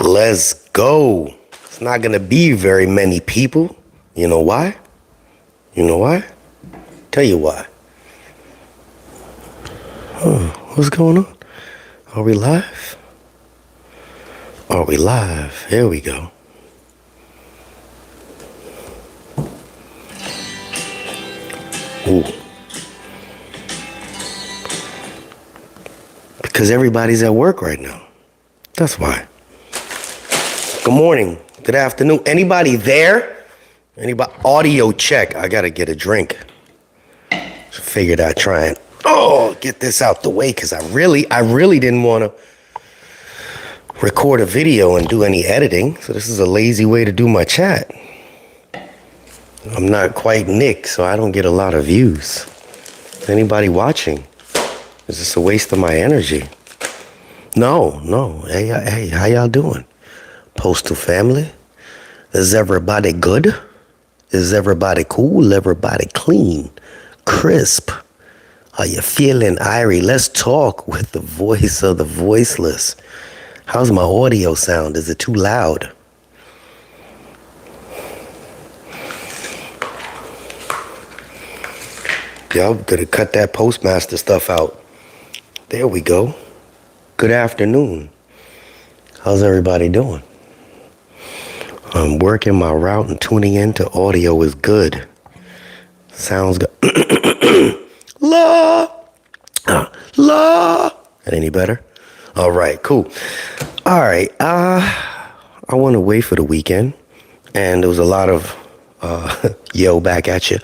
Let's go. It's not gonna be very many people. You know why? You know why? Tell you why. What's going on? Are we live? Are we live? Here we go. Ooh. Because everybody's at work right now. That's why. Good morning. Good afternoon. Anybody there? Anybody? Audio check. I gotta get a drink. Figured I'd try and get this out the way because I really didn't want to record a video and do any editing. So this is a lazy way to do my chat. I'm not quite Nick, so I don't get a lot of views. Anybody watching? Is this a waste of my energy? No. Hey, how y'all doing? Postal family? Is everybody good? Is everybody cool? Everybody clean? Crisp? Are you feeling irie? Let's talk with the voice of the voiceless. How's my audio sound? Is it too loud? Yeah, I'm gonna cut that postmaster stuff out. There we go. Good afternoon. How's everybody doing? I'm working my route and tuning into audio is good. Sounds good. La. That any better? All right, cool. All right. I want to wait for the weekend, and there was a lot of back at you.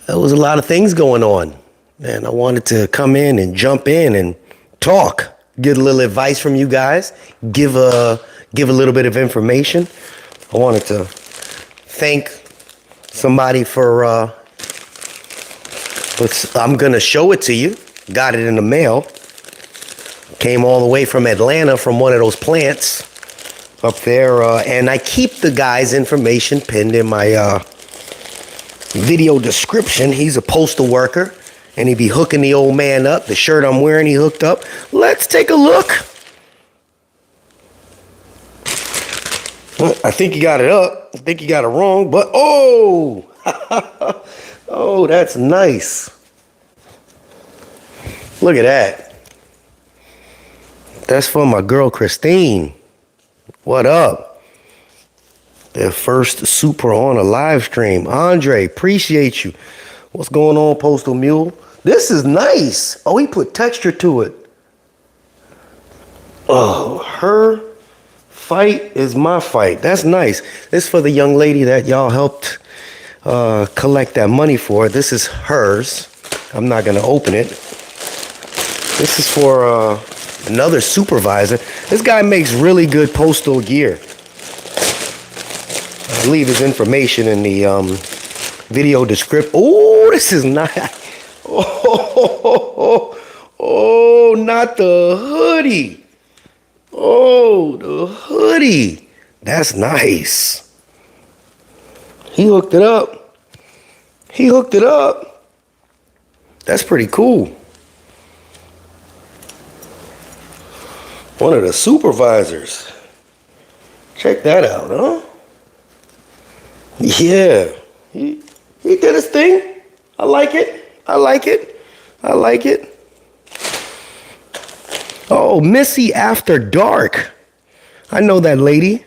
There was a lot of things going on, and I wanted to come in and jump in and talk, get a little advice from you guys, give a little bit of information. I wanted to thank somebody for, I'm going to show it to you. Got it in the mail. Came all the way from Atlanta from one of those plants up there. And I keep the guy's information pinned in my video description. He's a postal worker, and he be hooking the old man up. The shirt I'm wearing, he hooked up. Let's take a look. I think you got it up. I think you got it wrong, but oh, that's nice. Look at that. That's for my girl, Christine. What up? Their first super on a live stream. Andre, appreciate you. What's going on, Postal Mule? This is nice. Oh, he put texture to it. Oh, her fight is my fight. That's nice. This is for the young lady that y'all helped collect that money for. This is hers. I'm not going to open it. This is for another supervisor. This guy makes really good postal gear. I'll leave his information in the video description. Oh, this is nice. Oh, not the hoodie. Oh, the hoodie. That's nice. He hooked it up. That's pretty cool. One of the supervisors. Check that out, huh? Yeah. He did his thing. I like it. Oh, Missy After Dark. I know that lady.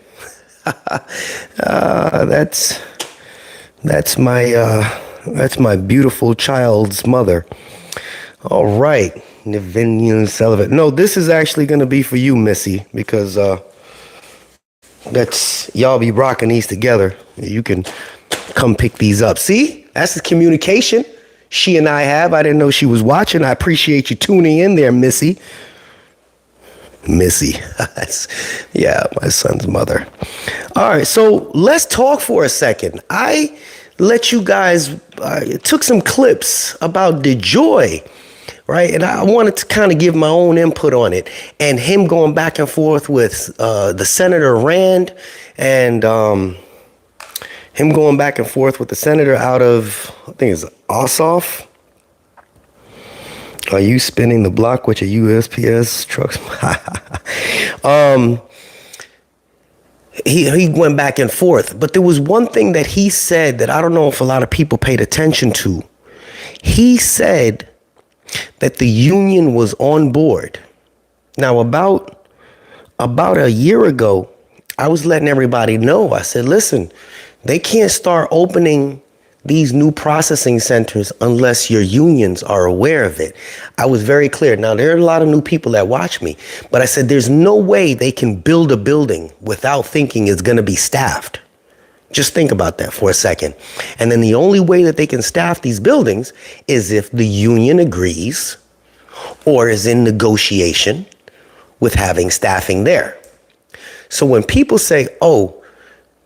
That's my beautiful child's mother. All right, Nivinian Sullivan. No, this is actually gonna be for you, Missy, because y'all be rocking these together. You can come pick these up. See, that's the communication she and I have. I didn't know she was watching. I appreciate you tuning in there, Missy. Yeah, my son's mother. All right, so let's talk for a second. I let you guys, took some clips about DeJoy, right? And I wanted to kind of give my own input on it. And him going back and forth with the Senator Rand and him going back and forth with the senator out of, I think it's Ossoff. Are you spinning the block with your USPS trucks? He went back and forth. But there was one thing that he said that I don't know if a lot of people paid attention to. He said that the union was on board. Now, about a year ago, I was letting everybody know. I said, listen, they can't start opening these new processing centers unless your unions are aware of it. I was very clear. Now, there are a lot of new people that watch me, but I said there's no way they can build a building without thinking it's going to be staffed. Just think about that for a second. And then the only way that they can staff these buildings is if the union agrees or is in negotiation with having staffing there. So when people say, oh,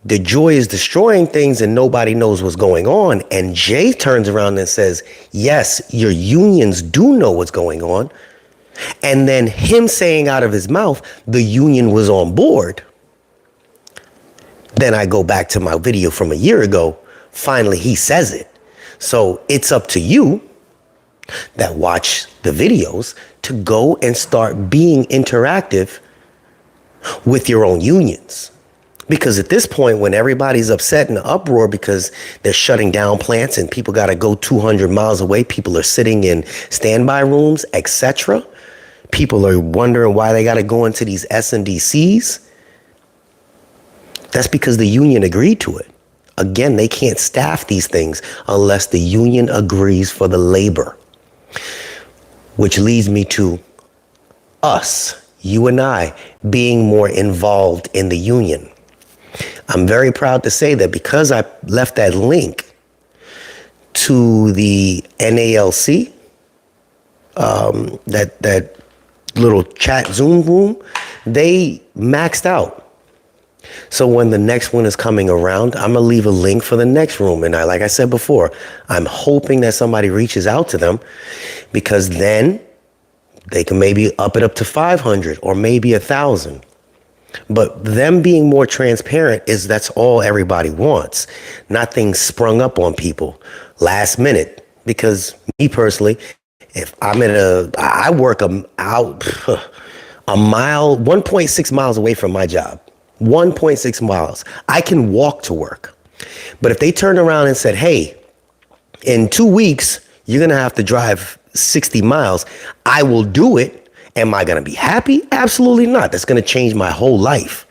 the joy is destroying things and nobody knows what's going on, and Jay turns around and says, yes, your unions do know what's going on, and then him saying out of his mouth, the union was on board, then I go back to my video from a year ago. Finally, he says it. So it's up to you that watch the videos to go and start being interactive with your own unions. Because at this point, when everybody's upset and uproar because they're shutting down plants and people got to go 200 miles away, people are sitting in standby rooms, etc. People are wondering why they got to go into these SNDCs. That's because the union agreed to it. Again, they can't staff these things unless the union agrees for the labor. Which leads me to us, you and I, being more involved in the union. I'm very proud to say that because I left that link to the NALC, that little chat Zoom room, they maxed out. So when the next one is coming around, I'm gonna leave a link for the next room. And like I said before, I'm hoping that somebody reaches out to them, because then they can maybe up it up to 500 or maybe 1,000. But them being more transparent that's all everybody wants. Not things sprung up on people last minute. Because me personally, if I'm I work out a mile, 1.6 miles away from my job. 1.6 miles. I can walk to work. But if they turned around and said, hey, in 2 weeks, you're going to have to drive 60 miles, I will do it. Am I going to be happy? Absolutely not. That's going to change my whole life.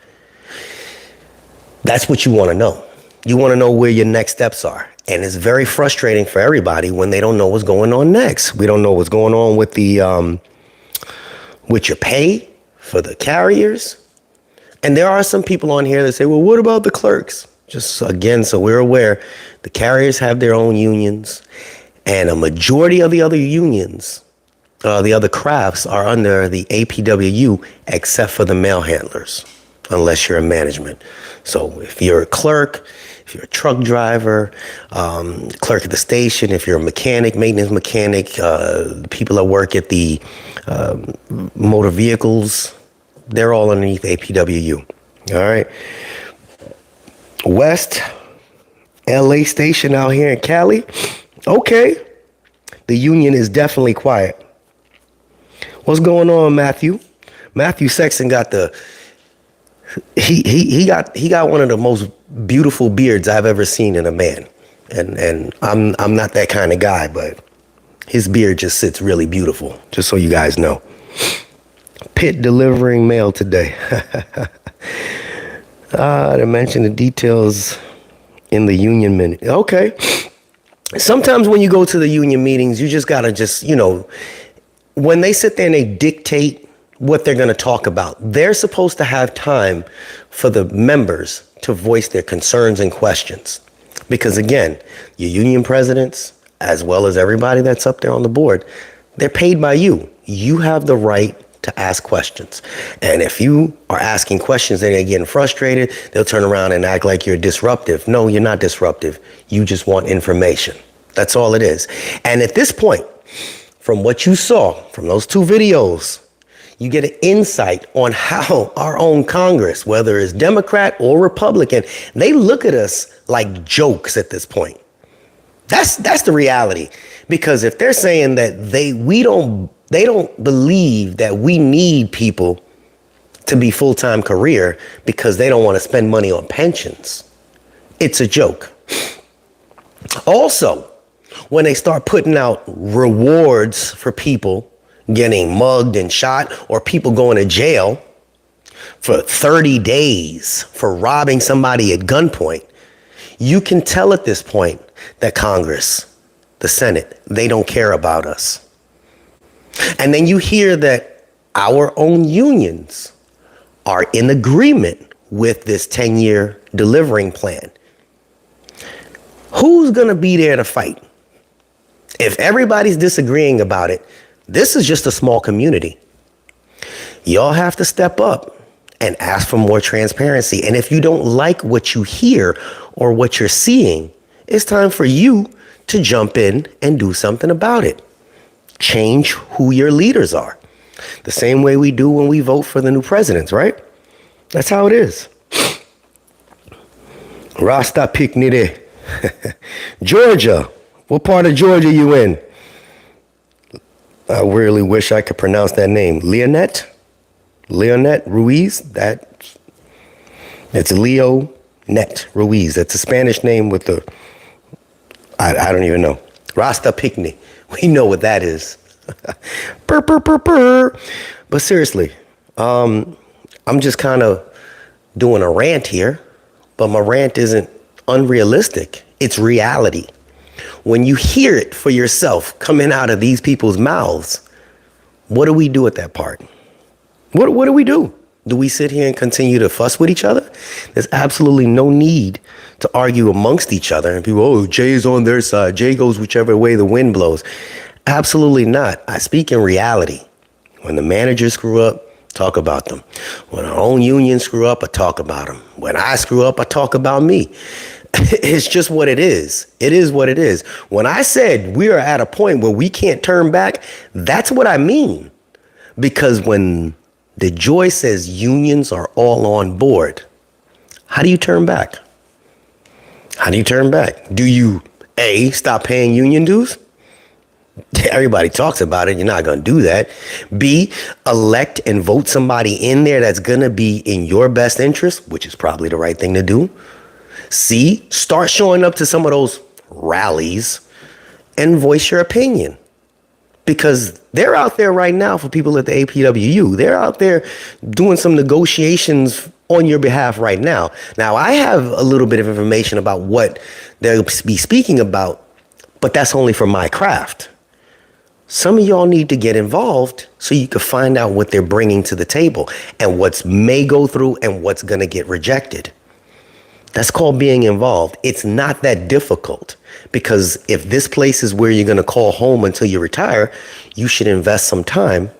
That's what you want to know. You want to know where your next steps are. And it's very frustrating for everybody when they don't know what's going on next. We don't know what's going on with with your pay for the carriers. And there are some people on here that say, well, what about the clerks? Just again, so we're aware, the carriers have their own unions, and a majority of the other unions, the other crafts, are under the APWU, except for the mail handlers, unless you're in management. So if you're a clerk, if you're a truck driver, clerk at the station, if you're a mechanic, maintenance mechanic, people that work at the motor vehicles, they're all underneath APWU. All right. West LA station out here in Cali. Okay. The union is definitely quiet. What's going on, Matthew? Matthew Sexton got he got one of the most beautiful beards I've ever seen in a man. And I'm not that kind of guy, but his beard just sits really beautiful, just so you guys know. Pitt delivering mail today. To mention the details in the union minute. Okay. Sometimes when you go to the union meetings, you just gotta when they sit there and they dictate what they're gonna talk about, they're supposed to have time for the members to voice their concerns and questions. Because again, your union presidents, as well as everybody that's up there on the board, they're paid by you. You have the right to ask questions. And if you are asking questions and they're getting frustrated, they'll turn around and act like you're disruptive. No, you're not disruptive. You just want information. That's all it is. And at this point, from what you saw from those two videos, You get an insight on how our own Congress, whether it's Democrat or Republican, they look at us like jokes at this point. That's the reality. Because if they're saying that they don't believe that we need people to be full-time career because they don't want to spend money on pensions, it's a joke. Also, when they start putting out rewards for people getting mugged and shot, or people going to jail for 30 days for robbing somebody at gunpoint, you can tell at this point that Congress, the Senate, they don't care about us. And then you hear that our own unions are in agreement with this 10-year delivering plan. Who's going to be there to fight? If everybody's disagreeing about it, this is just a small community. Y'all have to step up and ask for more transparency. And if you don't like what you hear or what you're seeing, it's time for you to jump in and do something about it. Change who your leaders are. The same way we do when we vote for the new presidents, right? That's how it is. Rasta Picnide. Georgia. What part of Georgia you in? I really wish I could pronounce that name. Leonette Ruiz. It's Leonette Ruiz. That's a Spanish name with the, I don't even know. Rasta Picnic. We know what that is. Purr, purr, purr, purr. But seriously, I'm just kind of doing a rant here, but my rant isn't unrealistic. It's reality. When you hear it for yourself coming out of these people's mouths, what do we do at that part? What do we do? Do we sit here and continue to fuss with each other? There's absolutely no need to argue amongst each other. And people, oh, Jay is on their side. Jay goes whichever way the wind blows. Absolutely not. I speak in reality. When the managers screw up, talk about them. When our own union screw up, I talk about them. When I screw up, I talk about me. It's just what it is. It is what it is. When I said we are at a point where we can't turn back, that's what I mean. Because when the Joy says unions are all on board, how do you turn back? How do you turn back? Do you, A, stop paying union dues? Everybody talks about it. You're not going to do that. B, elect and vote somebody in there that's going to be in your best interest, which is probably the right thing to do. C, start showing up to some of those rallies and voice your opinion. Because they're out there right now for people at the APWU. They're out there doing some negotiations on your behalf right now. Now, I have a little bit of information about what they'll be speaking about, but that's only for my craft. Some of y'all need to get involved so you can find out what they're bringing to the table and what's may go through and what's going to get rejected. That's called being involved. It's not that difficult, because if this place is where you're going to call home until you retire, you should invest some time,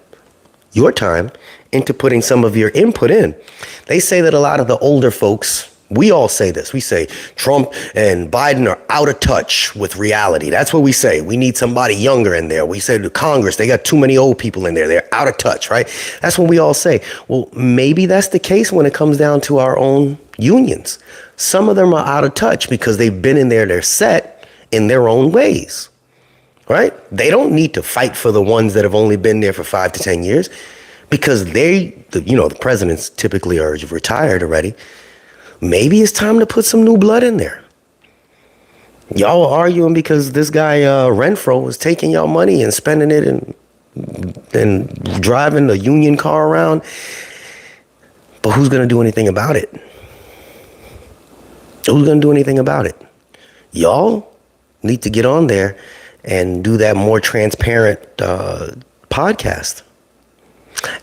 your time, into putting some of your input in. They say that a lot of the older folks, we all say this. We say Trump and Biden are out of touch with reality. That's what we say. We need somebody younger in there. We say to Congress, they got too many old people in there. They're out of touch, right? That's what we all say. Well, maybe that's the case when it comes down to our own unions. Some of them are out of touch because they've been in there, they're set in their own ways, right? They don't need to fight for the ones that have only been there for 5 to 10 years because the presidents typically are retired already. Maybe it's time to put some new blood in there. Y'all are arguing because this guy Renfro is taking y'all money and spending it and driving a union car around. But who's going to do anything about it? Who's going to do anything about it? Y'all need to get on there and do that more transparent podcast.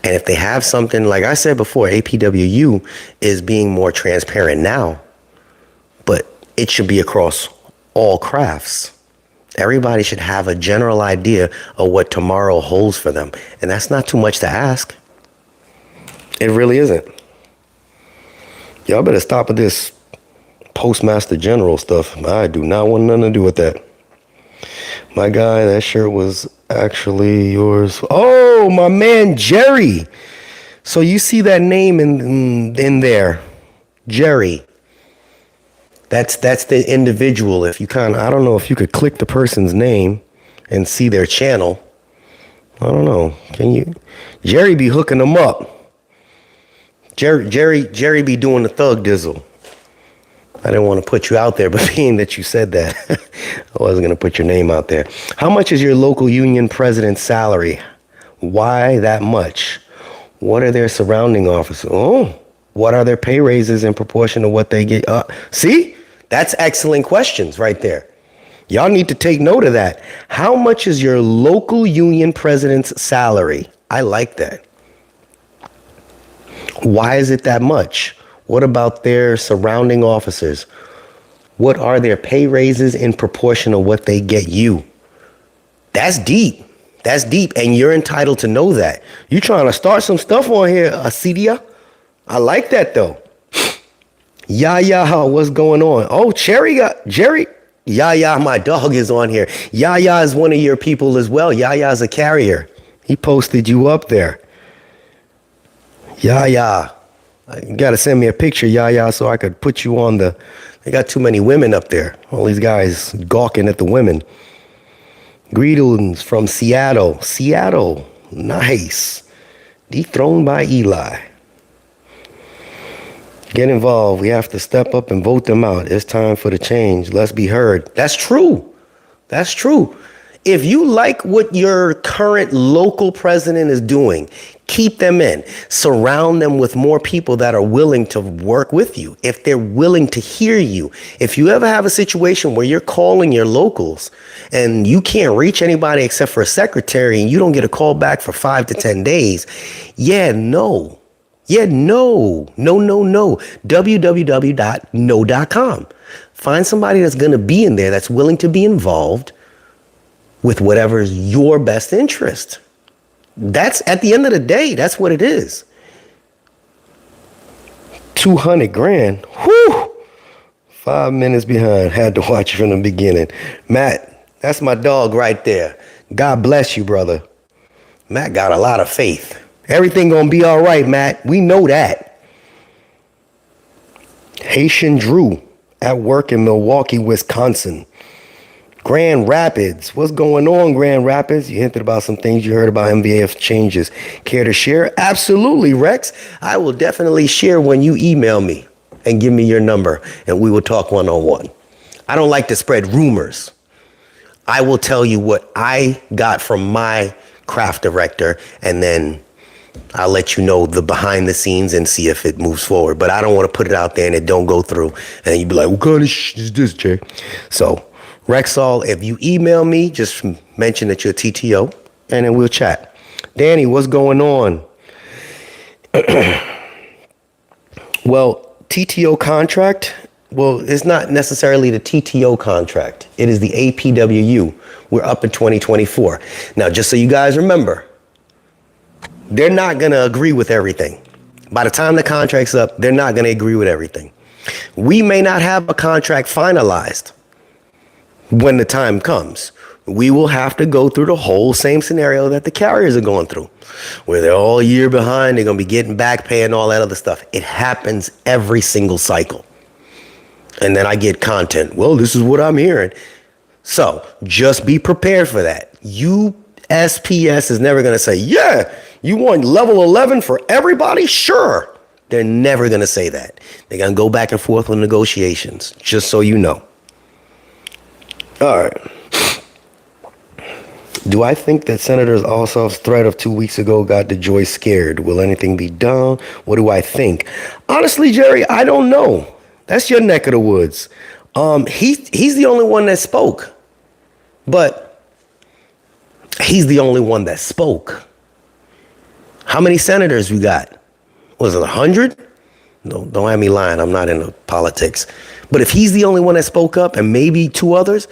And if they have something, like I said before, APWU is being more transparent now, but it should be across all crafts. Everybody should have a general idea of what tomorrow holds for them. And that's not too much to ask. It really isn't. Y'all better stop with this Postmaster General stuff. I do not want nothing to do with that. My guy, that shirt was actually yours. Oh, my man Jerry. So you see that name in there, Jerry. That's the individual. If you I don't know if you could click the person's name and see their channel. I don't know. Can you? Jerry be hooking them up. Jerry be doing the thug dizzle. I didn't want to put you out there, but being that you said that, I wasn't going to put your name out there. How much is your local union president's salary? Why that much? What are their surrounding officers? Oh, what are their pay raises in proportion to what they get? See, that's excellent questions right there. Y'all need to take note of that. How much is your local union president's salary? I like that. Why is it that much? What about their surrounding officers? What are their pay raises in proportion to what they get you? That's deep. That's deep. And you're entitled to know that. You trying to start some stuff on here, Acedia? I like that though. Yaya, what's going on? Oh, Jerry. Yaya, my dog is on here. Yaya is one of your people as well. Yaya's a carrier. He posted you up there. Yaya. You got to send me a picture, Yaya, so I could put you on they got too many women up there. All these guys gawking at the women. Greetings from Seattle. Seattle. Nice. Dethroned by Eli. Get involved. We have to step up and vote them out. It's time for the change. Let's be heard. That's true. That's true. If you like what your current local president is doing, keep them in. Surround them with more people that are willing to work with you. If they're willing to hear you. If you ever have a situation where you're calling your locals and you can't reach anybody except for a secretary and you don't get a call back for 5 to 10 days. No. www.no.com. Find somebody that's going to be in there that's willing to be involved with whatever's your best interest. That's at the end of the day, that's what it is. 200 grand. Whew. 5 minutes behind. Had to watch from the beginning. Matt, that's my dog right there. God bless you, brother. Matt got a lot of faith. Everything gonna be all right, Matt. We know that. Haitian Drew at work in Milwaukee, Wisconsin. Grand Rapids. What's going on, Grand Rapids? You hinted about some things you heard about MVAF changes. Care to share? Absolutely, Rex. I will definitely share when you email me and give me your number, and we will talk one-on-one. I don't like to spread rumors. I will tell you what I got from my craft director, and then I'll let you know the behind the scenes and see if it moves forward. But I don't want to put it out there and it don't go through. And you'd be like, what kind of is this, Jay? So, Rexall, if you email me, just mention that you're TTO, and then we'll chat. Danny, what's going on? Well, TTO contract, it's not necessarily the TTO contract. It is the APWU. We're up in 2024. Now, just so you guys remember, they're not going to agree with everything. By the time the contract's up, they're not going to agree with everything. We may not have a contract finalized when the time comes. We will have to go through the whole same scenario that the carriers are going through, where they're all a year behind, they're going to be getting back pay and all that other stuff. It happens every single cycle. And then I get content. Well, this is what I'm hearing. So just be prepared for that. USPS is never going to say, yeah, you want level 11 for everybody? Sure. They're never going to say that. They're going to go back and forth with negotiations, just so you know. All right. Do I think that Senator Ossoff's threat of 2 weeks ago got DeJoy scared? Will anything be done? What do I think? Honestly, Jerry, I don't know. That's your neck of the woods. He's the only one that spoke. But he's the only one that spoke. How many senators we got? Was it 100? No, don't have me lying. I'm not into politics. But if he's the only one that spoke up and maybe 2 others,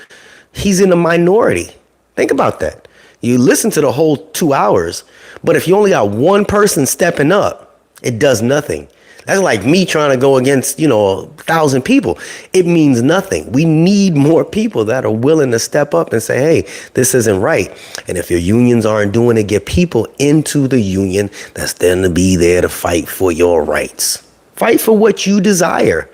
he's in the minority. Think about that. You listen to the whole 2 hours, but if you only got 1 person stepping up, it does nothing. That's like me trying to go against, 1,000 people. It means nothing. We need more people that are willing to step up and say, hey, this isn't right. And if your unions aren't doing it, get people into the union that's then to be there to fight for your rights. Fight for what you desire.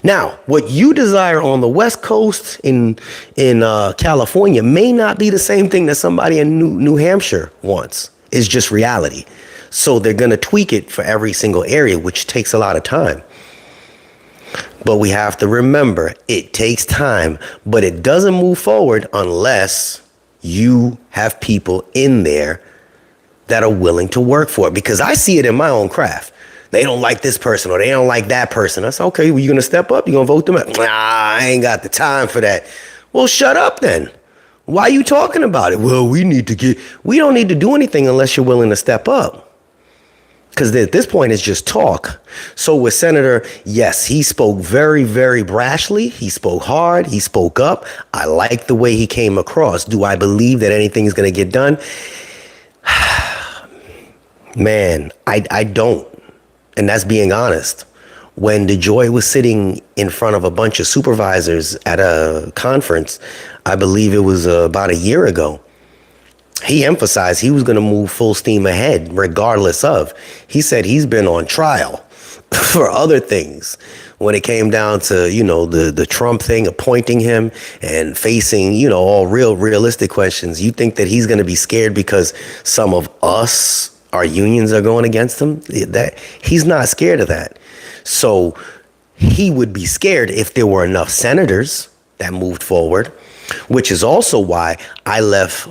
Now, what you desire on the West Coast in California may not be the same thing that somebody in New Hampshire wants. It's just reality. So they're going to tweak it for every single area, which takes a lot of time. But we have to remember, it takes time, but it doesn't move forward unless you have people in there that are willing to work for it. Because I see it in my own craft. They don't like this person or they don't like that person. I say, okay, well, you going to step up? You going to vote them out? Nah, I ain't got the time for that. Well, shut up then. Why are you talking about it? Well, we don't need to do anything unless you're willing to step up. Because at this point, it's just talk. So with Senator, yes, he spoke very, very brashly. He spoke hard. He spoke up. I like the way he came across. Do I believe that anything is going to get done? Man, I don't. And that's being honest. When DeJoy was sitting in front of a bunch of supervisors at a conference, I believe it was about a year ago, he emphasized he was going to move full steam ahead regardless of. He said he's been on trial for other things when it came down to, the Trump thing, appointing him and facing, all realistic questions. You think that he's going to be scared because some of us, our unions, are going against him? That he's not scared of that. So he would be scared if there were enough senators that moved forward, which is also why I left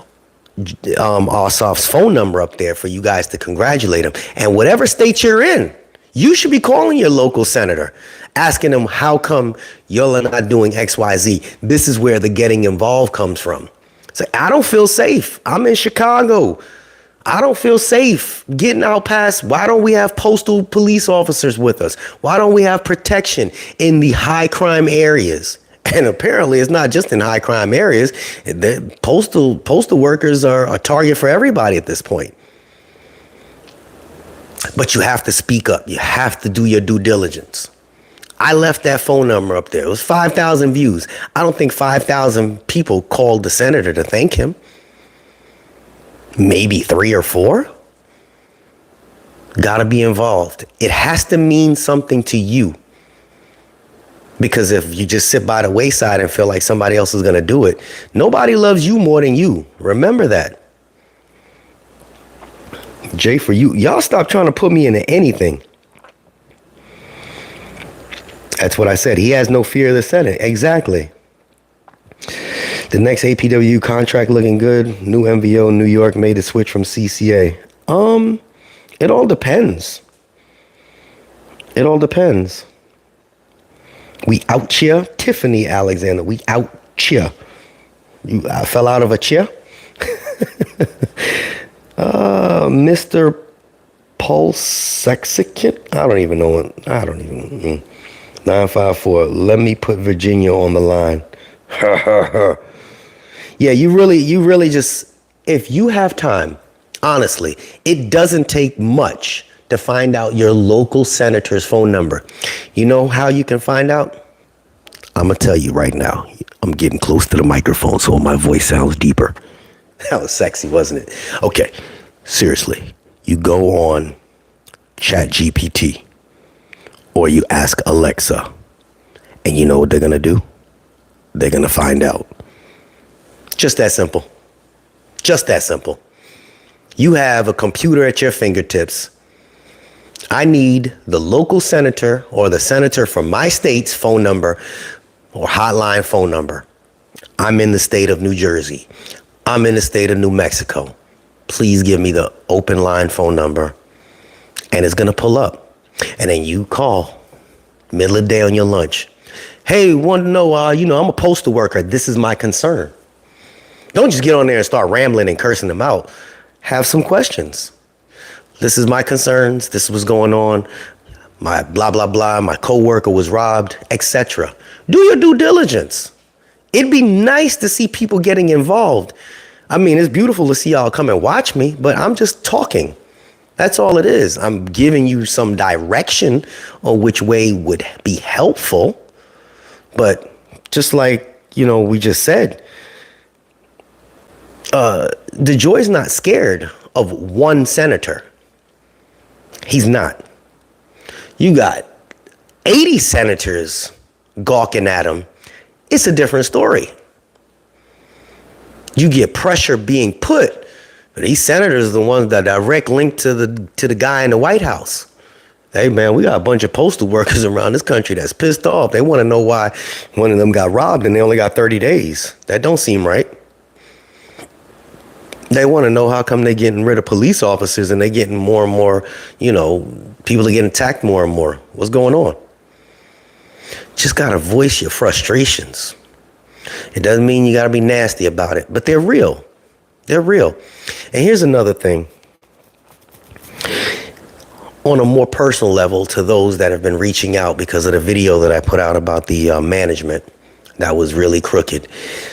Ossoff's phone number up there for you guys to congratulate him. And whatever state you're in, you should be calling your local senator, asking them, how come y'all are not doing XYZ? This is where the getting involved comes from. It's like, I don't feel safe. I'm in Chicago. I don't feel safe getting out past. Why don't we have postal police officers with us? Why don't we have protection in the high crime areas? And apparently it's not just in high crime areas. The postal workers are a target for everybody at this point. But you have to speak up. You have to do your due diligence. I left that phone number up there. It was 5,000 views. I don't think 5,000 people called the senator to thank him. Maybe 3 or 4. Gotta be involved. It has to mean something to you. Because if you just sit by the wayside and feel like somebody else is going to do it, nobody loves you more than you. Remember that. Jay, for you, y'all stop trying to put me into anything. That's what I said. He has no fear of the Senate. Exactly. The next APW contract looking good. New MVO, New York made the switch from CCA. It all depends. It all depends. We out here, Tiffany Alexander. We out here. I fell out of a chair. Mr. Pulsexicant. I don't even know. 954. Let me put Virginia on the line. Yeah, you really just, if you have time, honestly, it doesn't take much to find out your local senator's phone number. You know how you can find out? I'm going to tell you right now. I'm getting close to the microphone so my voice sounds deeper. That was sexy, wasn't it? Okay, seriously. You go on ChatGPT or you ask Alexa, and you know what they're going to do? They're going to find out. Just that simple. Just that simple. You have a computer at your fingertips. I need the local senator or the senator from my state's phone number or hotline phone number. I'm in the state of New Jersey. I'm in the state of New Mexico. Please give me the open line phone number. And it's going to pull up. And then you call middle of the day on your lunch. Hey, want to know, I'm a postal worker. This is my concern. Don't just get on there and start rambling and cursing them out. Have some questions. This is my concerns. This is what's going on. My blah, blah, blah. My coworker was robbed, etc. Do your due diligence. It'd be nice to see people getting involved. I mean, it's beautiful to see y'all come and watch me, but I'm just talking. That's all it is. I'm giving you some direction on which way would be helpful. But just like, we just said, DeJoy's not scared of one senator. He's not. You got 80 senators gawking at him. It's a different story. You get pressure being put. But these senators are the ones that direct link to the guy in the White House. Hey, man, we got a bunch of postal workers around this country that's pissed off. They want to know why one of them got robbed and they only got 30 days. That don't seem right. They want to know how come they're getting rid of police officers and they're getting more and more, people are getting attacked more and more. What's going on? Just got to voice your frustrations. It doesn't mean you got to be nasty about it, but they're real. They're real. And here's another thing. On a more personal level, to those that have been reaching out because of the video that I put out about the management that was really crooked.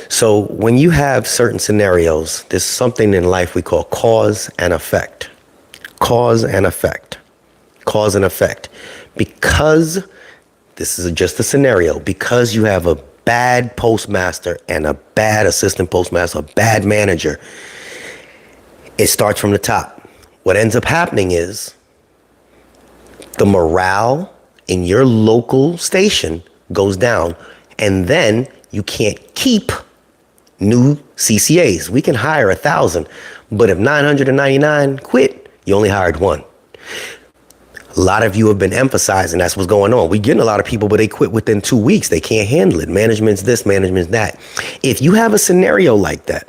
So when you have certain scenarios, there's something in life we call cause and effect. Cause and effect. Cause and effect. Because this is just a scenario, because you have a bad postmaster and a bad assistant postmaster, a bad manager, it starts from the top. What ends up happening is the morale in your local station goes down, and then you can't keep new CCAs. We can hire 1,000, but if 999 quit, you only hired one. A lot of you have been emphasizing that's what's going on. We're getting a lot of people, but they quit within 2 weeks. They can't handle it. Management's this, management's that. If you have a scenario like that,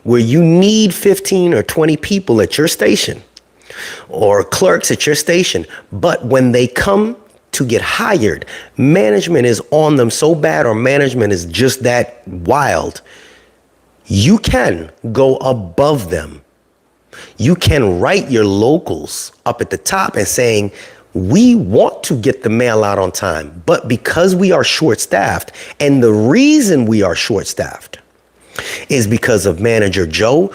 where you need 15 or 20 people at your station, or clerks at your station, but when they come to get hired, management is on them so bad, or management is just that wild, you can go above them. You can write your locals up at the top and saying, we want to get the mail out on time, but because we are short-staffed, and the reason we are short-staffed is because of Manager Joe,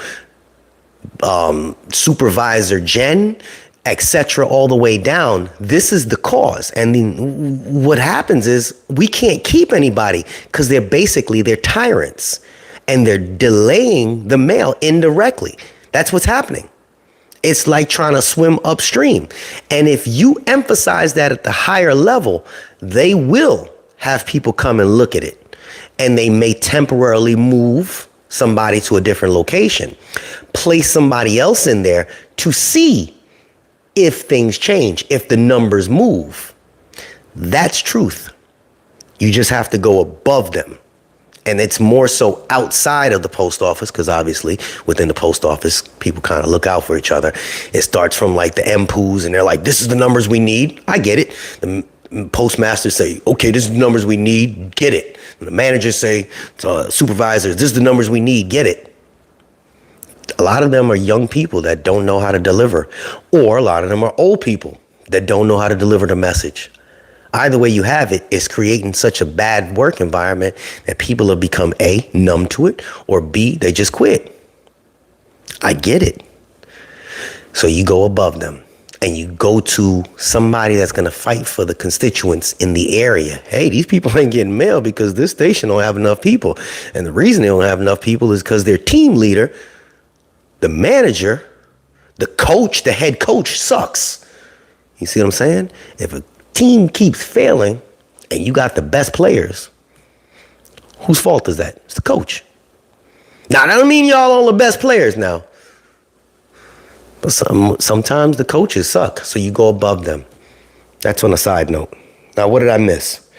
Supervisor Jen, etc., all the way down. This is the cause. And then what happens is we can't keep anybody because they're tyrants and they're delaying the mail indirectly. That's what's happening. It's like trying to swim upstream. And if you emphasize that at the higher level, they will have people come and look at it. And they may temporarily move somebody to a different location, place somebody else in there to see if things change, if the numbers move. That's truth. You just have to go above them. And it's more so outside of the post office, because obviously within the post office, people kind of look out for each other. It starts from like the MPOs, and they're like, this is the numbers we need. I get it. The postmasters say, okay, this is the numbers we need. Get it. And the managers say, supervisors, this is the numbers we need. Get it. A lot of them are young people that don't know how to deliver, or a lot of them are old people that don't know how to deliver the message. Either way you have it, it's creating such a bad work environment that people have become A, numb to it, or B, they just quit. I get it. So you go above them and you go to somebody that's going to fight for the constituents in the area. Hey, these people ain't getting mail because this station don't have enough people. And the reason they don't have enough people is because their team leader, the manager, the coach, the head coach sucks. You see what I'm saying? If a team keeps failing and you got the best players, whose fault is that? It's the coach. Now, that don't mean y'all all the best players now. But sometimes the coaches suck, so you go above them. That's on a side note. Now, what did I miss?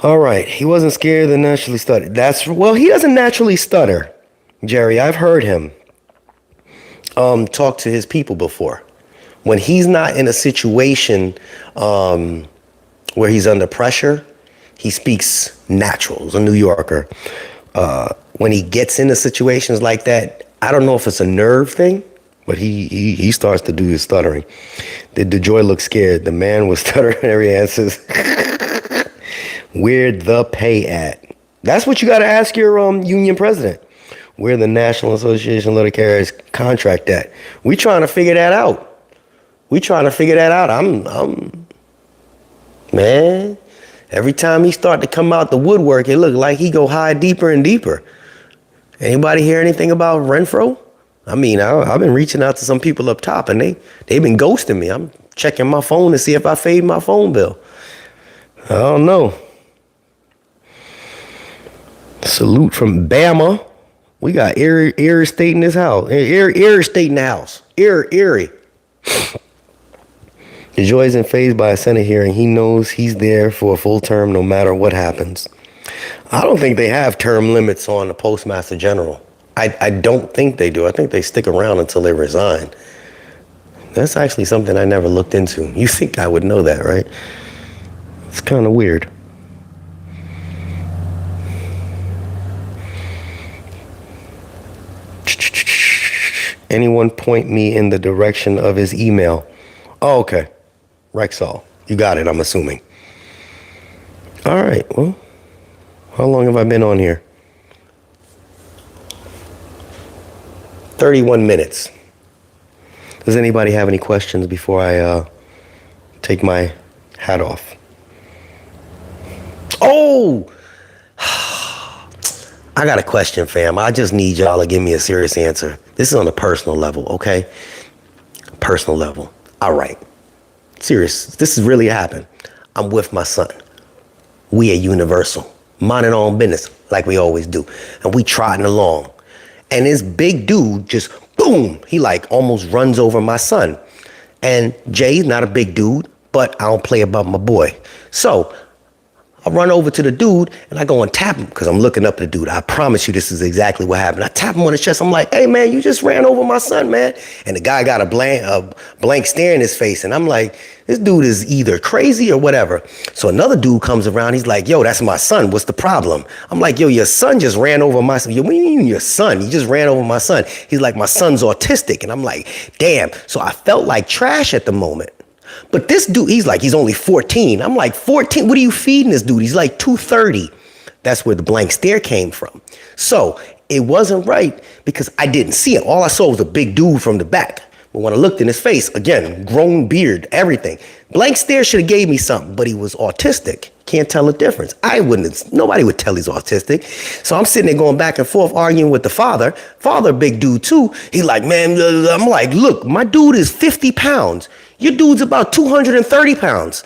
All right, he wasn't scared to naturally stutter. Well, he doesn't naturally stutter, Jerry. I've heard him talk to his people before. When he's not in a situation where he's under pressure, he speaks natural. He's a New Yorker. When he gets into situations like that, I don't know if it's a nerve thing, but he starts to do his stuttering. Did DeJoy look scared? The man was stuttering every answer. Where the pay at? That's what you got to ask your union president. Where the National Association of Letter Carriers contract at? We trying to figure that out. We trying to figure that out. Man, every time he start to come out the woodwork, it look like he go hide deeper and deeper. Anybody hear anything about Renfro? I mean, I've been reaching out to some people up top, and they've been ghosting me. I'm checking my phone to see if I paid my phone bill. I don't know. Salute from Bama. We got Erie State in this house. Erie State in the house. Erie. DeJoy isn't fazed by a Senate hearing. He knows he's there for a full term no matter what happens. I don't think they have term limits on the Postmaster General. I don't think they do. I think they stick around until they resign. That's actually something I never looked into. You think I would know that, right? It's kind of weird. Anyone point me in the direction of his email? Oh, okay. Rexall. You got it, I'm assuming. All right, well, how long have I been on here? 31 minutes. Does anybody have any questions before I take my hat off? Oh! I got a question, fam. I just need y'all to give me a serious answer. This is on a personal level, okay? Personal level. All right. Serious. This has really happened. I'm with my son. We at Universal, minding our own business like we always do. And we trotting along. And this big dude just, boom, he like almost runs over my son. And Jay's not a big dude, but I don't play about my boy. So I run over to the dude and I go and tap him because I'm looking up at the dude. I promise you this is exactly what happened. I tap him on his chest. I'm like, hey, man, you just ran over my son, man. And the guy got a blank stare in his face. And I'm like, this dude is either crazy or whatever. So another dude comes around. He's like, yo, that's my son. What's the problem? I'm like, yo, your son just ran over my son. Yo, what do you mean your son? He just ran over my son. He's like, my son's autistic. And I'm like, damn. So I felt like trash at the moment. But this dude, he's only 14. I'm like, 14? What are you feeding this dude? He's like 230. That's where the blank stare came from. So it wasn't right because I didn't see it. All I saw was a big dude from the back. But when I looked in his face, again, grown beard, everything. Blank stare should have gave me something, but he was autistic. Can't tell the difference. Nobody would tell he's autistic. So I'm sitting there going back and forth arguing with the father. Father, big dude too. He's like, man, I'm like, look, my dude is 50 pounds. Your dude's about 230 pounds.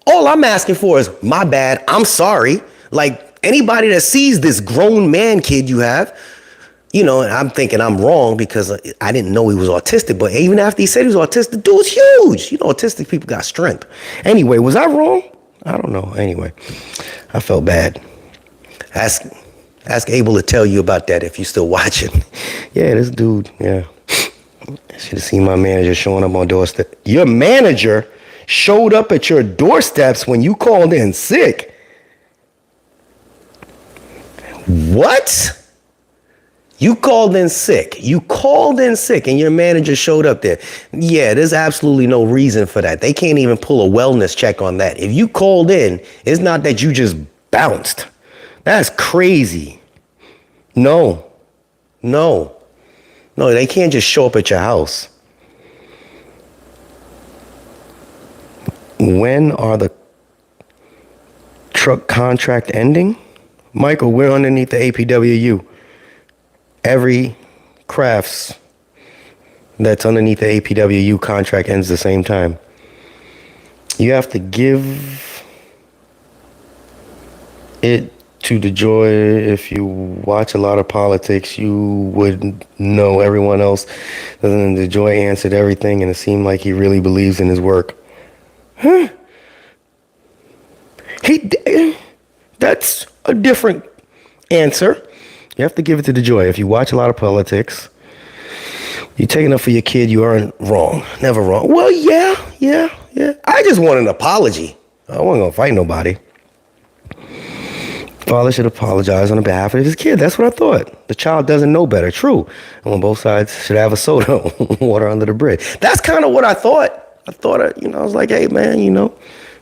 All I'm asking for is, my bad, I'm sorry. Like anybody that sees this grown man kid you have, you know, and I'm thinking I'm wrong because I didn't know he was autistic. But even after he said he was autistic, the dude's huge. You know, autistic people got strength. Anyway, was I wrong? I don't know. Anyway, I felt bad. Ask Abel to tell you about that if you're still watching. Yeah, this dude, yeah. I should have seen my manager showing up on doorstep. Your manager showed up at your doorsteps when you called in sick. What? You called in sick. You called in sick and your manager showed up there. Yeah, there's absolutely no reason for that. They can't even pull a wellness check on that. If you called in, it's not that you just bounced. That's crazy. No, they can't just show up at your house. When are the truck contract ending? Michael, we're underneath the APWU. Every crafts that's underneath the APWU contract ends the same time. You have to give it to DeJoy. If you watch a lot of politics, you would know everyone else. Then DeJoy answered everything, and it seemed like he really believes in his work. Huh? That's a different answer. You have to give it to DeJoy. If you watch a lot of politics, you're taking up for your kid, you aren't wrong. Never wrong. Well, yeah. I just want an apology. I wasn't going to fight nobody. Father should apologize on behalf of his kid. That's what I thought. The child doesn't know better. True. And when both sides should have a soda, water under the bridge. That's kind of what I thought. I was like, hey, man,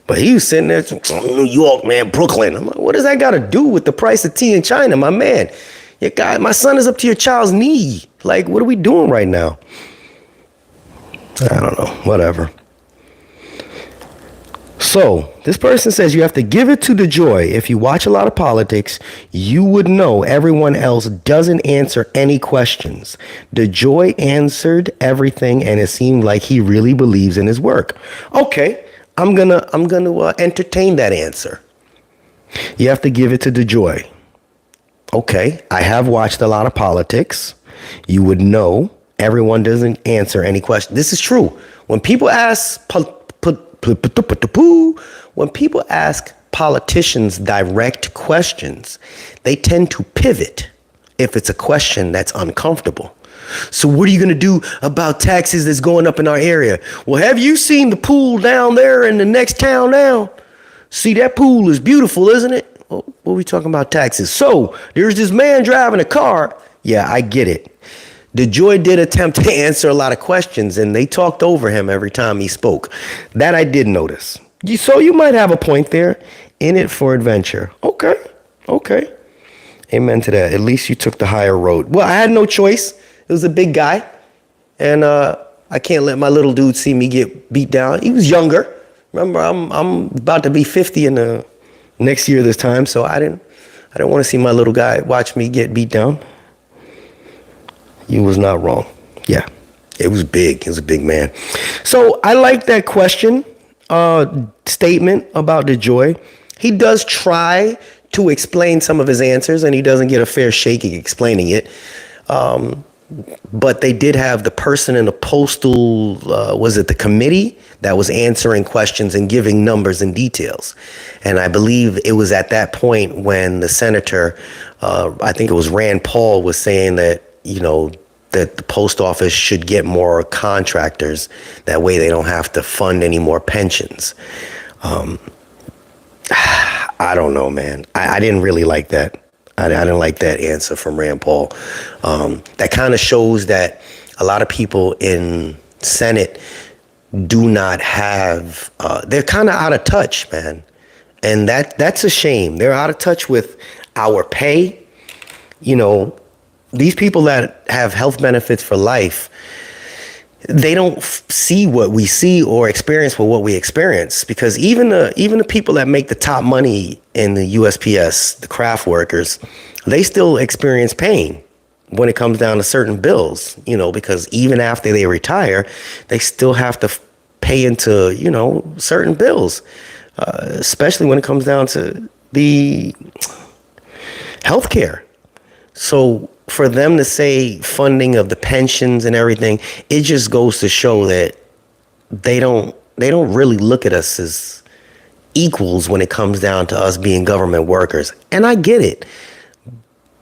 But he was sitting there, New York, man, Brooklyn. I'm like, what does that got to do with the price of tea in China, my man? My son is up to your child's knee. Like, what are we doing right now? I don't know, whatever. So this person says you have to give it to DeJoy. If you watch a lot of politics, you would know everyone else doesn't answer any questions. DeJoy answered everything, and it seemed like he really believes in his work. Okay, I'm gonna entertain that answer. You have to give it to DeJoy. Okay, I have watched a lot of politics. You would know everyone doesn't answer any question. This is true. When people ask politicians direct questions, they tend to pivot if it's a question that's uncomfortable. So what are you going to do about taxes that's going up in our area? Well, have you seen the pool down there in the next town down? See, that pool is beautiful, isn't it? Well, what are we talking about taxes? So there's this man driving a car. Yeah, I get it. DeJoy did attempt to answer a lot of questions, and they talked over him every time he spoke. That I did notice. So you might have a point there. In it for adventure. Okay. Amen to that. At least you took the higher road. Well, I had no choice. It was a big guy, and I can't let my little dude see me get beat down. He was younger. Remember, I'm about to be 50 in the next year this time, so I didn't want to see my little guy watch me get beat down. You was not wrong. Yeah, it was big. It was a big man. So I like that question, statement about DeJoy. He does try to explain some of his answers, and he doesn't get a fair shake explaining it. But they did have the person in the postal, the committee that was answering questions and giving numbers and details. And I believe it was at that point when the senator, I think it was Rand Paul, was saying that, that the post office should get more contractors. That way they don't have to fund any more pensions. I don't know, man. I didn't really like that. I didn't like that answer from Rand Paul. That kind of shows that a lot of people in Senate do not have, they're kind of out of touch, man. And that's a shame. They're out of touch with our pay. These people that have health benefits for life, they don't see what we see or experience what we experience, because even the people that make the top money in the USPS, the craft workers, they still experience pain when it comes down to certain bills, because even after they retire, they still have to pay into, certain bills, especially when it comes down to the healthcare. So for them to say funding of the pensions and everything, it just goes to show that they don't really look at us as equals when it comes down to us being government workers. And I get it.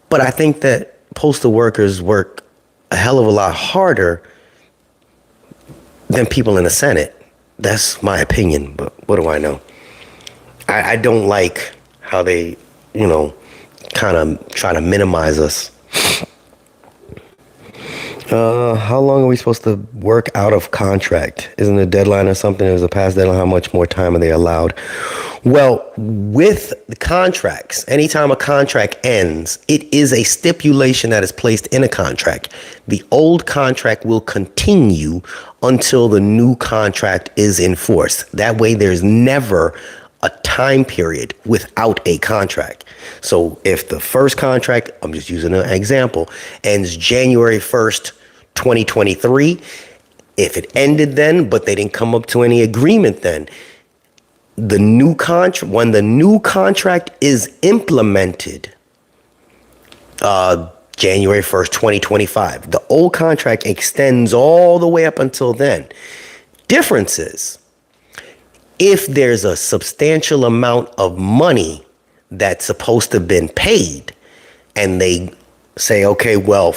But I think that postal workers work a hell of a lot harder than people in the Senate. That's my opinion, but what do I know? I don't like how they, kind of try to minimize us. How long are we supposed to work out of contract? Isn't a deadline or something? There's a past deadline. How much more time are they allowed? Well, with the contracts, anytime a contract ends, it is a stipulation that is placed in a contract. The old contract will continue until the new contract is enforced. That way, there's never a time period without a contract. So if the first contract, I'm just using an example, ends January 1st, 2023, if it ended then, but they didn't come up to any agreement then, the new contract, when the new contract is implemented, January 1st, 2025, the old contract extends all the way up until then. Difference is, if there's a substantial amount of money that's supposed to have been paid, and they say, okay, well,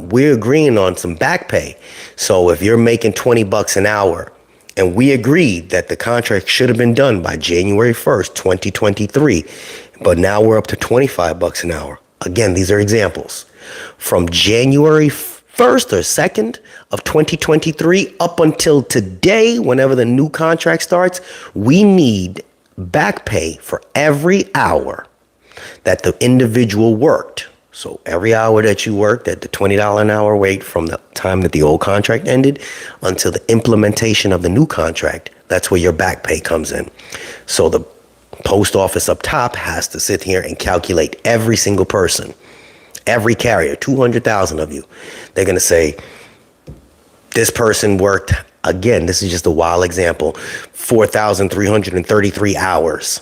we're agreeing on some back pay. So if you're making $20 an hour, and we agreed that the contract should have been done by January 1st, 2023, but now we're up to $25 an hour. Again, these are examples. From January 1st or 2nd of 2023 up until today, whenever the new contract starts, we need back pay for every hour that the individual worked. So every hour that you worked at the $20 an hour rate from the time that the old contract ended until the implementation of the new contract, that's where your back pay comes in. So the post office up top has to sit here and calculate every single person, every carrier, 200,000 of you. They're going to say, this person worked, again, this is just a wild example, 4,333 hours.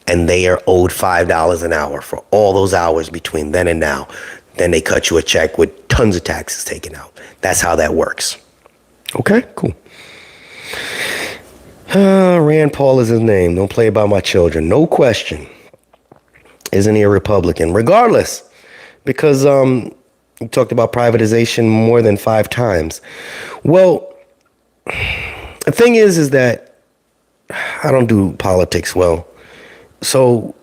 And they are owed $5 an hour for all those hours between then and now. Then they cut you a check with tons of taxes taken out. That's how that works. Okay, cool. Rand Paul is his name. Don't play about my children. No question. Isn't he a Republican? Regardless, because you talked about privatization more than 5 times. Well, the thing is that I don't do politics well. So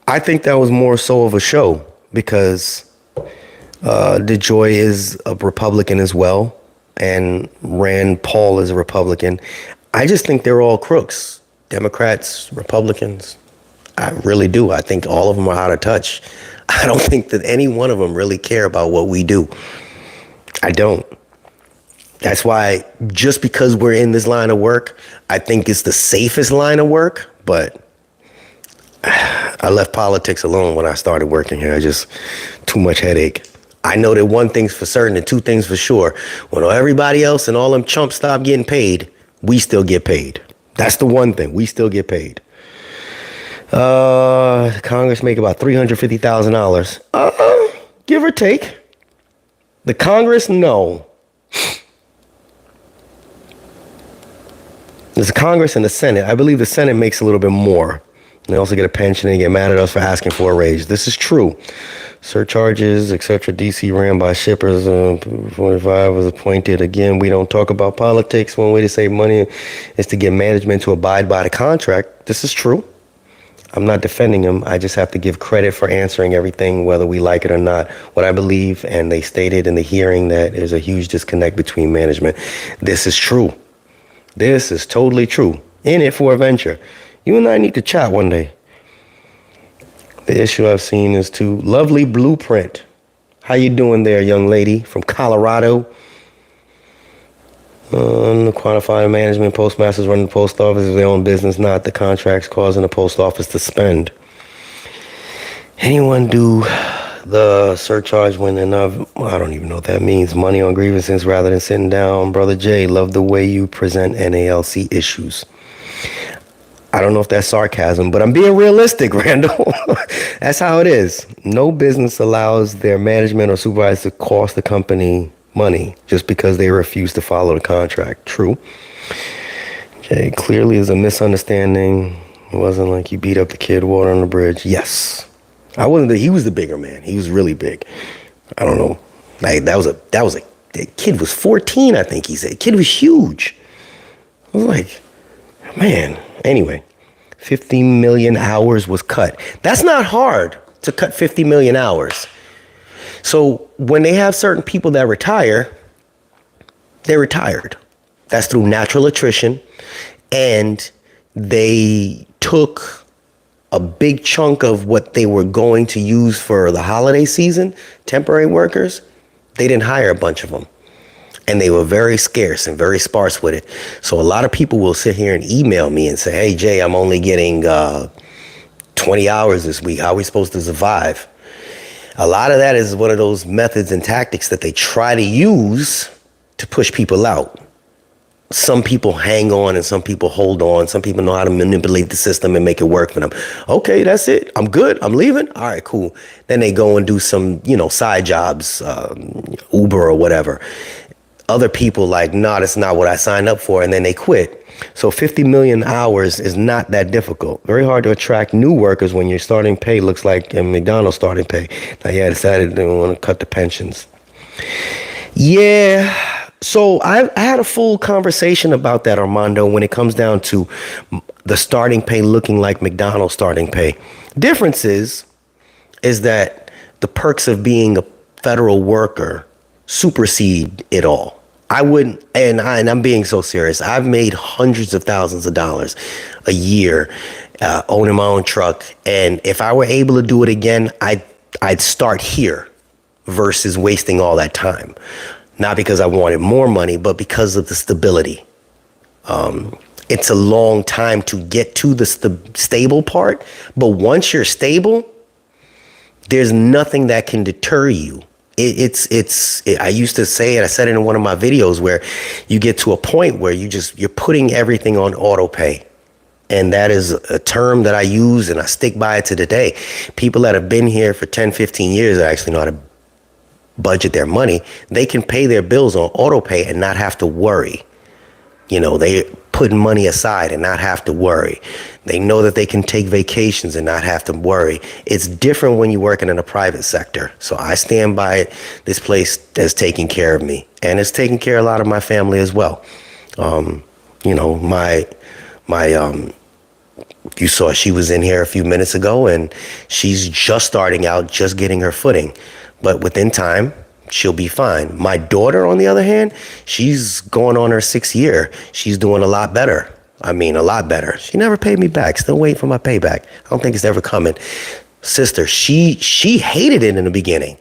I think that was more so of a show because DeJoy is a Republican as well, and Rand Paul is a Republican. I just think they're all crooks. Democrats, Republicans. I really do. I think all of them are out of touch. I don't think that any one of them really care about what we do. I don't. That's why just because we're in this line of work, I think it's the safest line of work, but I left politics alone when I started working here. Too much headache. I know that one thing's for certain and 2 things for sure. When everybody else and all them chumps stop getting paid, we still get paid. That's the one thing. We still get paid. Congress make about $350,000. Give or take. The Congress, no. There's a Congress and the Senate. I believe the Senate makes a little bit more. They also get a pension and get mad at us for asking for a raise. This is true. Surcharges, etc. DC ran by shippers. 45 was appointed. Again, we don't talk about politics. One way to save money is to get management to abide by the contract. This is true. I'm not defending him. I just have to give credit for answering everything, whether we like it or not. What I believe, and they stated in the hearing that there's a huge disconnect between management. This is true. This is totally true. In it for a venture. You and I need to chat one day. The issue I've seen is too lovely blueprint. How you doing there, young lady from Colorado? The quantified management postmasters running the post office is their own business, not the contracts causing the post office to spend. Anyone do the surcharge when enough? I don't even know what that means. Money on grievances rather than sitting down. Brother Jay, love the way you present NALC issues. I don't know if that's sarcasm, but I'm being realistic, Randall. That's how it is. No business allows their management or supervisor to cost the company money just because they refuse to follow the contract. True. Okay, clearly is a misunderstanding. It wasn't like you beat up the kid, water on the bridge. Yes. He was the bigger man. He was really big. I don't know. Like the kid was 14, I think he said. The kid was huge. I was like, man. Anyway, 50 million hours was cut. That's not hard to cut 50 million hours. So when they have certain people that retire, they're retired. That's through natural attrition. And they took a big chunk of what they were going to use for the holiday season, temporary workers. They didn't hire a bunch of them. And they were very scarce and very sparse with it. So a lot of people will sit here and email me and say, hey, Jay, I'm only getting 20 hours this week. How are we supposed to survive? A lot of that is one of those methods and tactics that they try to use to push people out. Some people hang on and some people hold on. Some people know how to manipulate the system and make it work for them. Okay, that's it. I'm good. I'm leaving. All right, cool. Then they go and do some, side jobs, Uber or whatever. Other people like, no, that's not what I signed up for, and then they quit. So 50 million hours is not that difficult. Very hard to attract new workers when your starting pay looks like a McDonald's starting pay. Now, yeah, decided they want to cut the pensions. Yeah, so I had a full conversation about that, Armando, when it comes down to the starting pay looking like McDonald's starting pay. Difference is that the perks of being a federal worker supersede it all. I wouldn't, and I'm being so serious. I've made hundreds of thousands of dollars a year owning my own truck. And if I were able to do it again, I I'd start here versus wasting all that time. Not because I wanted more money, but because of the stability. It's a long time to get to the stable part, but once you're stable, there's nothing that can deter you. I used to say it, I said it in one of my videos, where you get to a point where you're putting everything on auto pay. And that is a term that I use and I stick by it to today. People that have been here for 10, 15 years that actually know how to budget their money, they can pay their bills on auto pay and not have to worry. They put money aside and not have to worry. They know that they can take vacations and not have to worry. It's different when you're working in the private sector. So I stand by it. This place is taking care of me, and it's taking care of a lot of my family as well. You saw she was in here a few minutes ago, and she's just starting out, just getting her footing. But within time, she'll be fine. My daughter, on the other hand, she's going on her 6th year. She's doing a lot better. I mean, a lot better. She never paid me back. Still waiting for my payback. I don't think it's ever coming. Sister, she hated it in the beginning,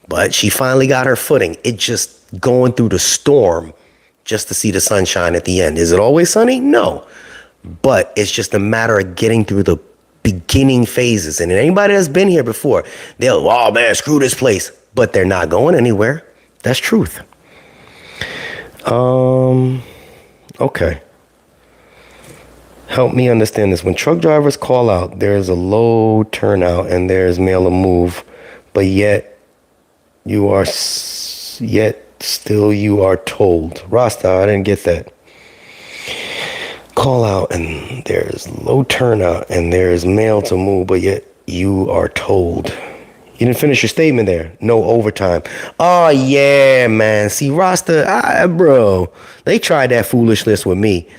but she finally got her footing. It just going through the storm just to see the sunshine at the end. Is it always sunny? No. But it's just a matter of getting through the beginning phases. And anybody that's been here before, they'll, oh man, screw this place. But they're not going anywhere. That's truth. Okay. Help me understand this. When truck drivers call out, there's a low turnout and there's mail to move, but yet still you are told. Rasta, I didn't get that. Call out and there's low turnout and there's mail to move, but yet you are told. You didn't finish your statement there. No overtime. Oh, yeah, man. See, Rasta, bro, they tried that foolishness with me.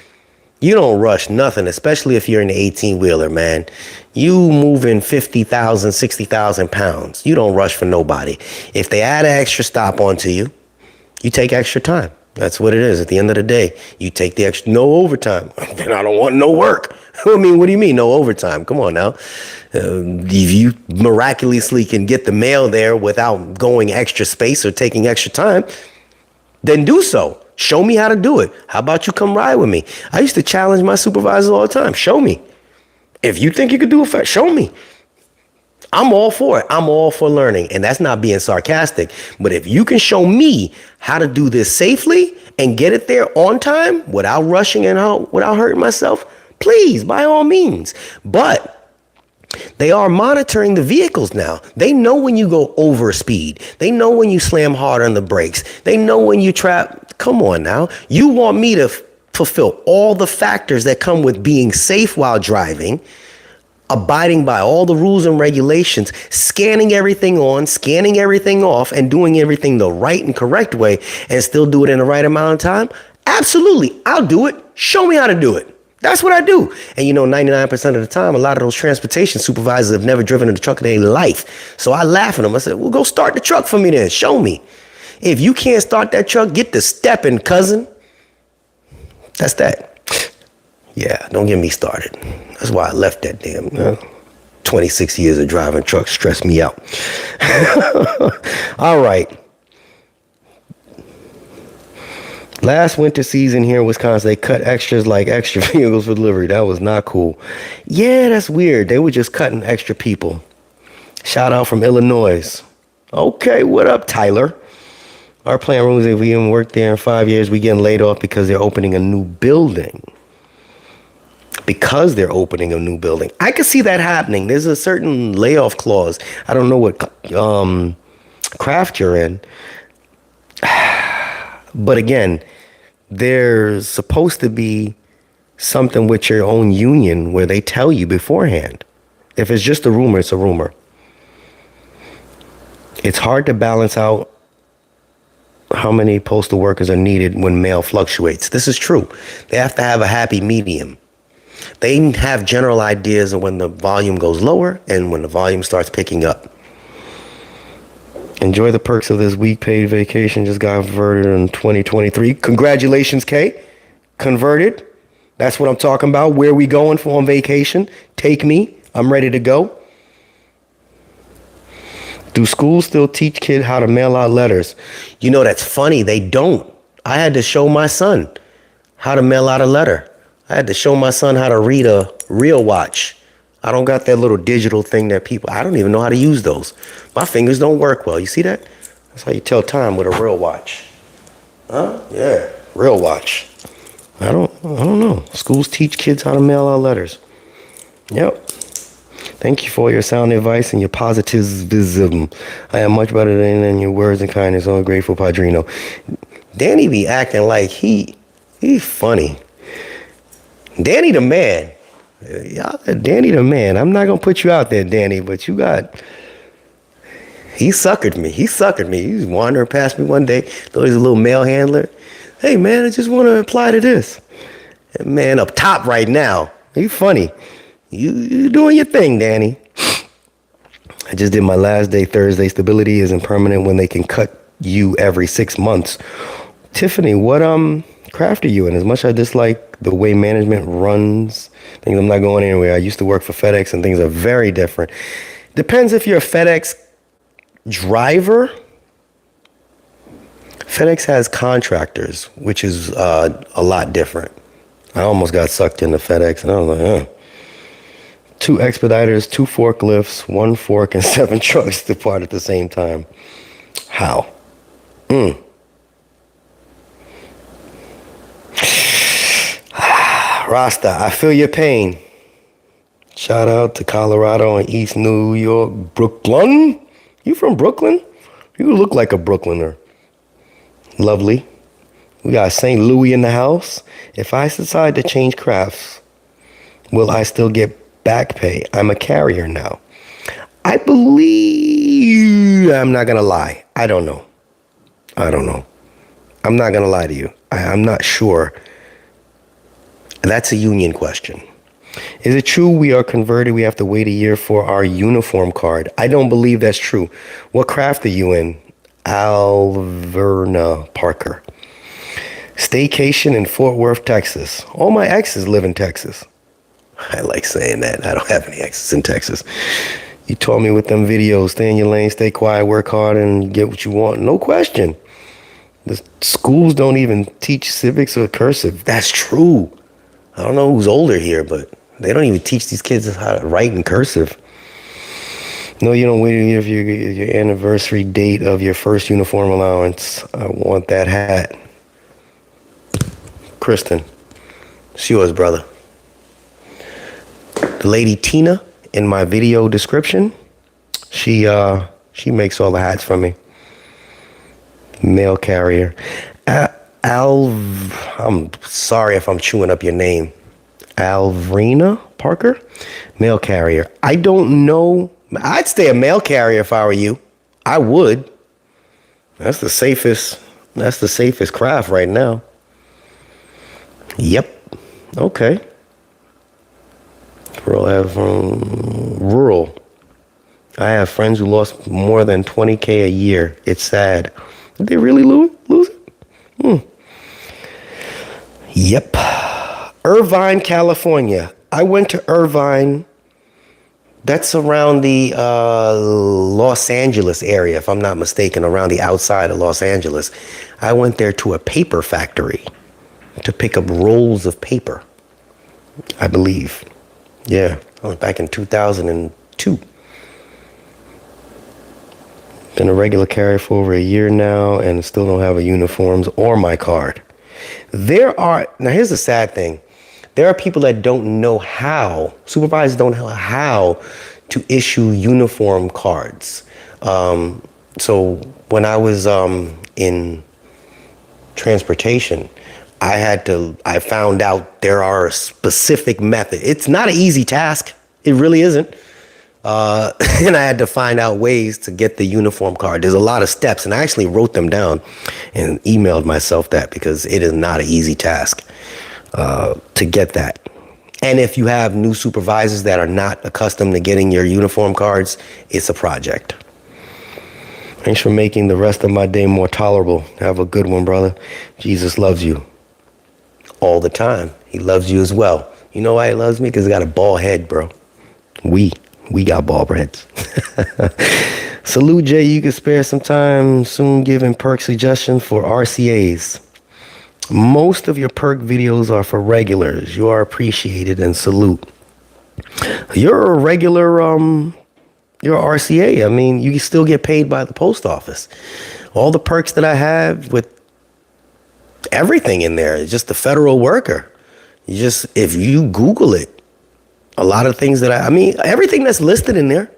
You don't rush nothing, especially if you're in the 18-wheeler, man. You moving 50,000, 60,000 pounds. You don't rush for nobody. If they add an extra stop onto you, you take extra time. That's what it is. At the end of the day, you take the extra, no overtime. Then I don't want no work. I mean, what do you mean no overtime? Come on now. If you miraculously can get the mail there without going extra space or taking extra time, then do so. Show me how to do it. How about you come ride with me? I used to challenge my supervisors all the time. Show me. If you think you could do it fast, show me. I'm all for it. I'm all for learning. And that's not being sarcastic. But if you can show me how to do this safely and get it there on time without rushing and without hurting myself, please, by all means. But they are monitoring the vehicles now. They know when you go over speed. They know when you slam hard on the brakes. They know when you trap. Come on now. You want me to fulfill all the factors that come with being safe while driving, abiding by all the rules and regulations, scanning everything on, scanning everything off, and doing everything the right and correct way, and still do it in the right amount of time? Absolutely. I'll do it. Show me how to do it. That's what I do. And 99% of the time, a lot of those transportation supervisors have never driven a truck in their life. So I laugh at them. I said, well, go start the truck for me then. Show me. If you can't start that truck, get to stepping, cousin. That's that. Yeah, don't get me started. That's why I left that damn 26 years of driving trucks stressed me out. All right. Last winter season here in Wisconsin, they cut extras like extra vehicles for delivery. That was not cool. Yeah, that's weird. They were just cutting extra people. Shout out from Illinois. Okay, what up, Tyler? Our plan rules, if we haven't worked there in 5 years, we getting laid off because they're opening a new building. Because they're opening a new building. I can see that happening. There's a certain layoff clause. I don't know what craft you're in. But again, there's supposed to be something with your own union where they tell you beforehand. If it's just a rumor, it's a rumor. It's hard to balance out how many postal workers are needed when mail fluctuates. This is true. They have to have a happy medium. They have general ideas of when the volume goes lower and when the volume starts picking up. Enjoy the perks of this week paid vacation. Just got converted in 2023. Congratulations, Kay. Converted. That's what I'm talking about. Where we going for on vacation? Take me. I'm ready to go. Do schools still teach kids how to mail out letters? You know, that's funny. They don't. I had to show my son how to mail out a letter. I had to show my son how to read a real watch. I don't got that little digital thing that I don't even know how to use those. My fingers don't work well. You see that? That's how you tell time with a real watch. Huh? Yeah, real watch. I don't know. Schools teach kids how to mail out letters. Yep. Thank you for your sound advice and your positivism. I am much better than your words and kindness. I'm grateful, Padrino. Danny be acting like he's funny. Danny the man. Danny the man. I'm not going to put you out there, Danny, but he suckered me. He was wandering past me one day. Thought he was a little mail handler. Hey, man, I just want to apply to this. And man, up top right now. He's funny. You doing your thing, Danny. I just did my last day Thursday. Stability isn't permanent when they can cut you every 6 months. Tiffany, what craft are you in? As much as I dislike the way management runs things, I'm not going anywhere. I used to work for FedEx and things are very different. Depends if you're a FedEx driver. FedEx has contractors, which is a lot different. I almost got sucked into FedEx and I was like, 2 expediters, 2 forklifts, 1 fork, and 7 trucks depart at the same time. How? Rasta, I feel your pain. Shout out to Colorado and East New York, Brooklyn. You from Brooklyn? You look like a Brooklyner. Lovely. We got St. Louis in the house. If I decide to change crafts, will I still get back pay? I'm a carrier now. I believe, I'm not going to lie. I don't know. I'm not going to lie to you. I'm not sure. That's a union question. Is it true we are converted? We have to wait a year for our uniform card. I don't believe that's true. What craft are you in? Alverna Parker. Staycation in Fort Worth, Texas. All my exes live in Texas. I like saying that. I don't have any exes in Texas. You told me with them videos, stay in your lane, stay quiet, work hard, and get what you want. No question. The schools don't even teach civics or cursive. That's true. I don't know who's older here, but they don't even teach these kids how to write in cursive. No, you don't wait a year for your anniversary date of your first uniform allowance. I want that hat. Kristen, it's yours, brother. The lady Tina in my video description, she makes all the hats for me. Mail carrier. I'm sorry if I'm chewing up your name. Alvrina Parker, mail carrier. I don't know. I'd stay a mail carrier if I were you. I would. That's the safest craft right now. Yep. Okay. Rural. I have friends who lost more than $20K a year. It's sad. Did they really lose it? Yep. Irvine, California. I went to Irvine. That's around the Los Angeles area, if I'm not mistaken, around the outside of Los Angeles. I went there to a paper factory to pick up rolls of paper, I believe. Yeah, I was back in 2002. Been a regular carrier for over a year now and still don't have a uniforms or my card. Now here's the sad thing. There are people that don't know how, supervisors don't know how to issue uniform cards. So when I was in transportation, I found out there are a specific method. It's not an easy task. It really isn't. And I had to find out ways to get the uniform card. There's a lot of steps, and I actually wrote them down and emailed myself that because it is not an easy task to get that. And if you have new supervisors that are not accustomed to getting your uniform cards, it's a project. Thanks for making the rest of my day more tolerable. Have a good one, brother. Jesus loves you all the time. He loves you as well. You know why he loves me? Because I got a bald head, bro. We got bald heads. Salute Jay, you can spare some time soon giving perk suggestions for RCAs. Most of your perk videos are for regulars. You are appreciated and salute. You're a regular, you're a RCA. I mean, you can still get paid by the post office. All the perks that I have with everything in there is just the federal worker. If you Google it, a lot of things that I mean, everything that's listed in there.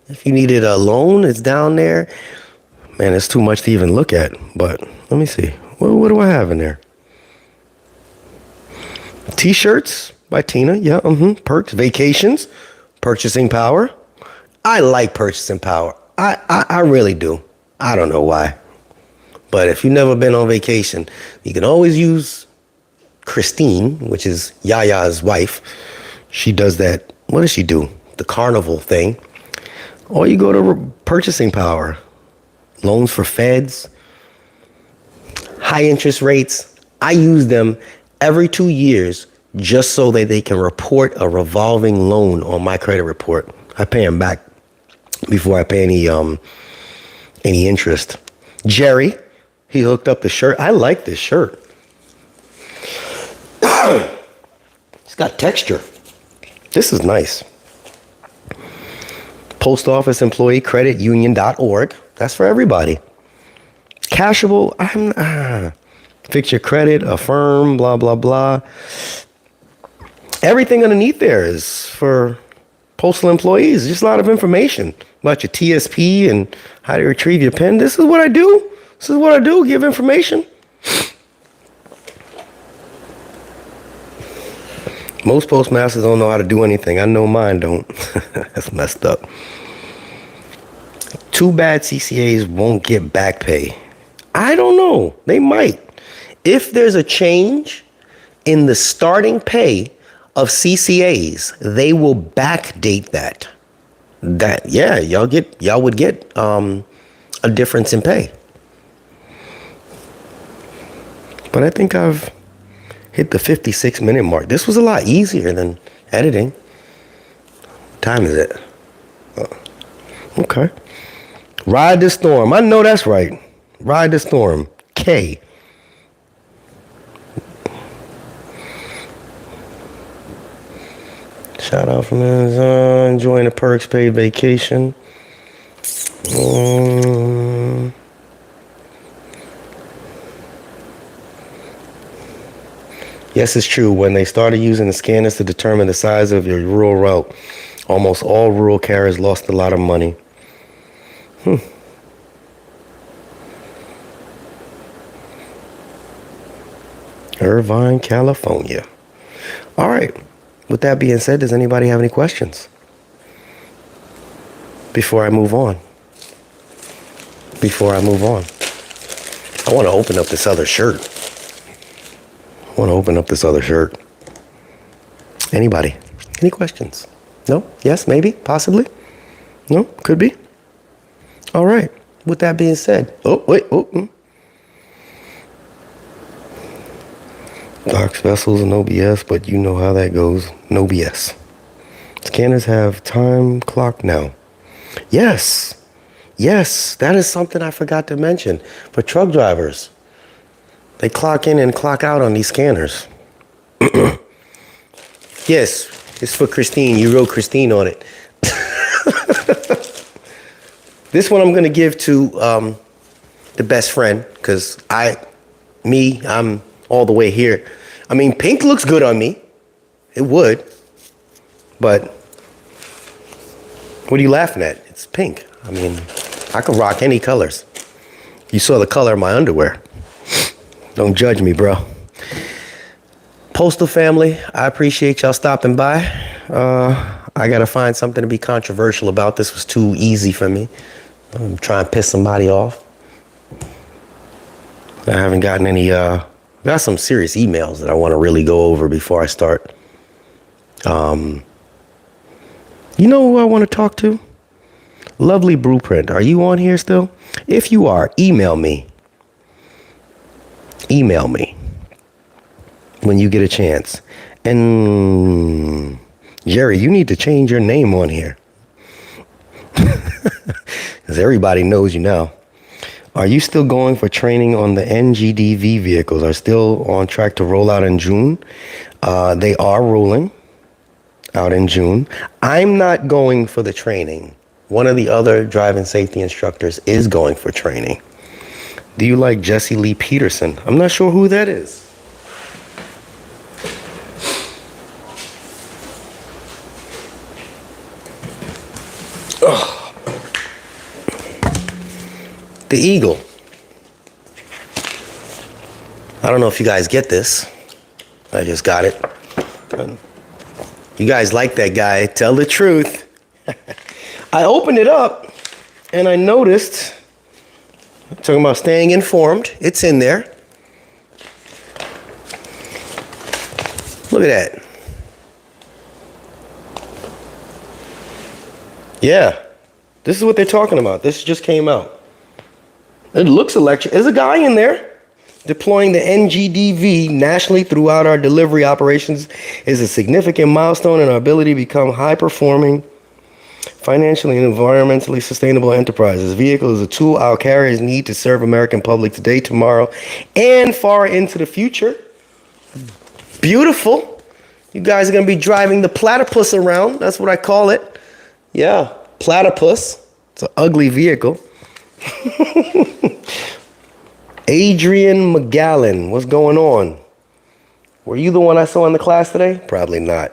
If you needed a loan, it's down there. Man, it's too much to even look at. But let me see. What do I have in there? T-shirts by Tina. Yeah, perks, vacations, purchasing power. I like purchasing power. I really do. I don't know why. But if you've never been on vacation, you can always use Christine, which is Yaya's wife. She does that. What does she do? The carnival thing. Or you go to purchasing power. Loans for feds. High interest rates. I use them every 2 years just so that they can report a revolving loan on my credit report. I pay them back before I pay any interest. Jerry, he hooked up the shirt. I like this shirt. It's got texture. This is nice. Post Office Employee Credit Union.org. That's for everybody. Cashable. Fix your credit, affirm, blah, blah, blah. Everything underneath there is for postal employees. Just a lot of information about your TSP and how to retrieve your PIN. This is what I do. Give information. Most postmasters don't know how to do anything. I know mine don't. That's messed up. Too bad CCAs won't get back pay. I don't know. They might. If there's a change in the starting pay of CCAs, they will backdate that. Y'all would get a difference in pay. But I think I've hit the 56-minute mark. This was a lot easier than editing. What time is it? Okay. Ride the Storm. I know that's right. Ride the Storm. K. Shout out from Amazon. Enjoying the perks, paid vacation. Yes, it's true. When they started using the scanners to determine the size of your rural route, almost all rural carriers lost a lot of money. Irvine, California. All right. With that being said, does anybody have any questions before I move on? I want to open up this other shirt. Anybody? Any questions? No? Yes? Maybe? Possibly? No? Could be? All right. With that being said. Docks, vessels, and OBS, but you know how that goes. No BS. Scanners have time clock now. Yes. That is something I forgot to mention. For truck drivers, they clock in and clock out on these scanners. Yes, it's for Christine. You wrote Christine on it. This one I'm going to give to the best friend, because I'm all the way here. I mean, pink looks good on me. It would. But what are you laughing at? It's pink. I mean, I could rock any colors. You saw the color of my underwear. Don't judge me, bro. Postal family, I appreciate y'all stopping by. I got to find something to be controversial about. This was too easy for me. I'm trying to piss somebody off. I haven't gotten any, got some serious emails that I want to really go over before I start. You know who I want to talk to? Lovely Blueprint. Are you on here still? If you are, email me. When you get a chance. And Jerry, you need to change your name on here. As everybody knows you now. Are you still going for training on the NGDV vehicles? Are still on track to roll out in June? They are rolling out in June. I'm not going for the training. One of the other driving safety instructors is going for training. Do you like Jesse Lee Peterson? I'm not sure who that is. Ugh. The Eagle. I don't know if you guys get this. I just got it. You guys like that guy. Tell the truth. I opened it up and I noticed, talking about staying informed, it's in there. Look at that. Yeah, this is what they're talking about. This just came out. It looks electric. There's a guy in there. Deploying the NGDV nationally throughout our delivery operations is a significant milestone in our ability to become high-performing, financially and environmentally sustainable enterprises. This vehicle is a tool our carriers need to serve American public today, tomorrow, and far into the future. Beautiful. You guys are going to be driving the platypus around. That's what I call it. Yeah, platypus. It's an ugly vehicle. Adrian McGallen, what's going on? Were you the one I saw in the class today? Probably not.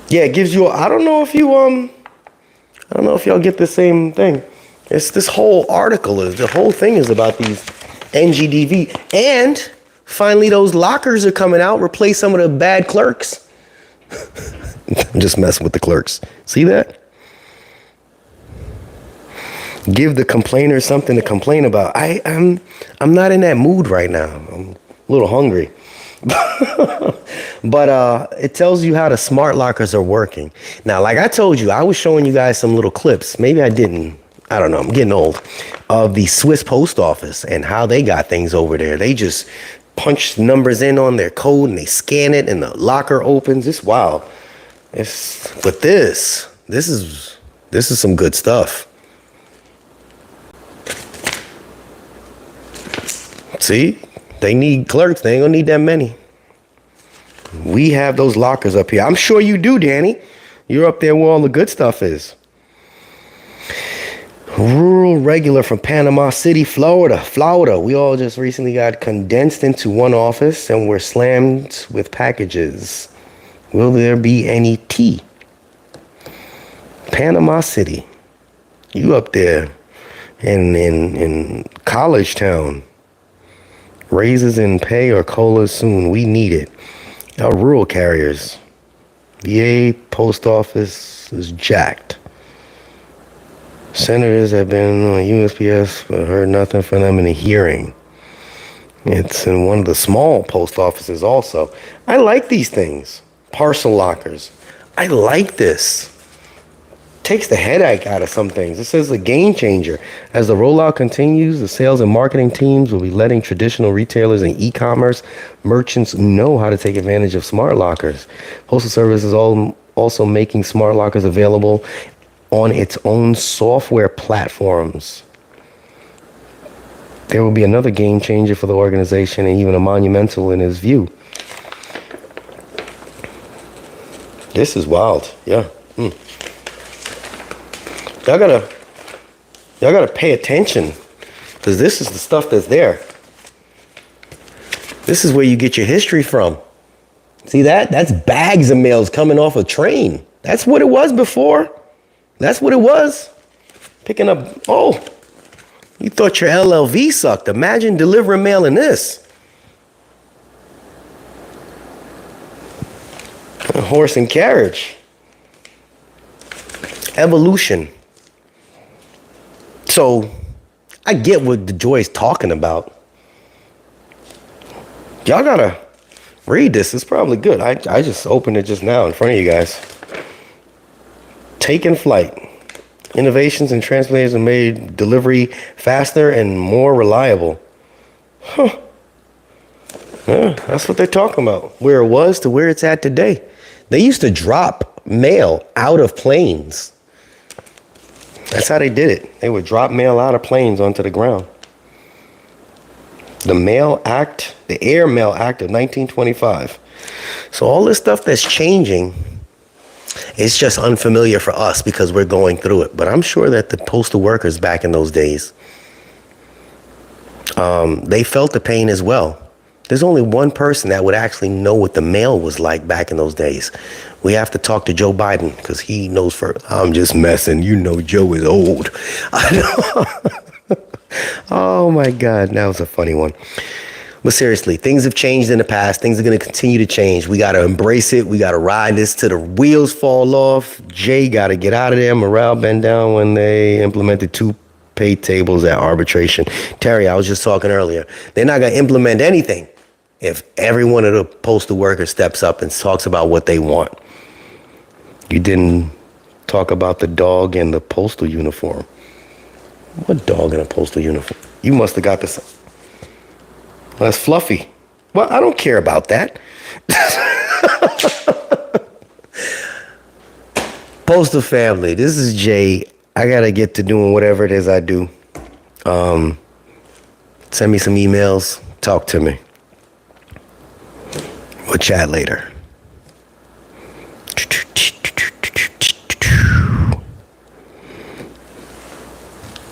Yeah, it gives you, I don't know if y'all get the same thing. It's this whole article, the whole thing is about these NGDV. And finally, those lockers are coming out, replace some of the bad clerks. I'm just messing with the clerks. See that? Give the complainer something to complain about. I'm not in that mood right now. I'm a little hungry. But it tells you how the smart lockers are working. Now, like I told you, I was showing you guys some little clips. Maybe I didn't. I don't know. I'm getting old. Of the Swiss Post Office and how they got things over there. They just punch numbers in on their code and they scan it and the locker opens. It's wild. But this is some good stuff. See, they need clerks. They ain't gonna need that many. We have those lockers up here. I'm sure you do, Danny. You're up there where all the good stuff is. Rural regular from Panama City, Florida. We all just recently got condensed into one office and we're slammed with packages. Will there be any tea? Panama City. You up there in College Town. Raises in pay or COLAs soon. We need it. Our rural carriers. VA post office is jacked. Senators have been on USPS but heard nothing from them in a hearing. It's in one of the small post offices also. I like these things. Parcel lockers. I like this. Takes the headache out of some things. It says a game changer. As the rollout continues, the sales and marketing teams will be letting traditional retailers and e-commerce merchants know how to take advantage of smart lockers. Postal Service is also making smart lockers available on its own software platforms. There will be another game changer for the organization and even a monumental in his view. This is wild. Yeah. Y'all gotta pay attention because this is the stuff that's there. This is where you get your history from. See that? That's bags of mails coming off a train. That's what it was before. That's what it was. Picking up, oh, you thought your LLV sucked. Imagine delivering mail in this. A horse and carriage. Evolution. So, I get what the Joy's talking about. Y'all gotta read this. It's probably good. I just opened it just now in front of you guys. Taking flight. Innovations in transportation have made delivery faster and more reliable. Huh. Yeah, that's what they're talking about. Where it was to where it's at today. They used to drop mail out of planes. That's how they did it. They would drop mail out of planes onto the ground. The Mail Act, the Air Mail Act of 1925. So all this stuff that's changing, it's just unfamiliar for us because we're going through it. But I'm sure that the postal workers back in those days, they felt the pain as well. There's only one person that would actually know what the mail was like back in those days. We have to talk to Joe Biden because he knows first. I'm just messing. You know Joe is old. I know. Oh my God, that was a funny one. But seriously, things have changed in the past. Things are going to continue to change. We got to embrace it. We got to ride this till the wheels fall off. Jay got to get out of there. Morale bent down when they implemented 2 pay tables at arbitration. Terry, I was just talking earlier. They're not going to implement anything if every one of the postal workers steps up and talks about what they want. You didn't talk about the dog in the postal uniform. What dog in a postal uniform? You must have got this. Well, that's Fluffy. Well, I don't care about that. Postal family, this is Jay. I got to get to doing whatever it is I do. Send me some emails. Talk to me. We'll chat later.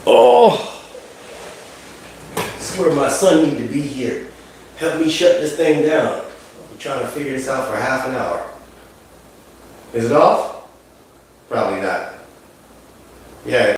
Oh, I swear my son need to be here. Help me shut this thing down. I'm trying to figure this out for half an hour. Is it off? Probably not. Yeah.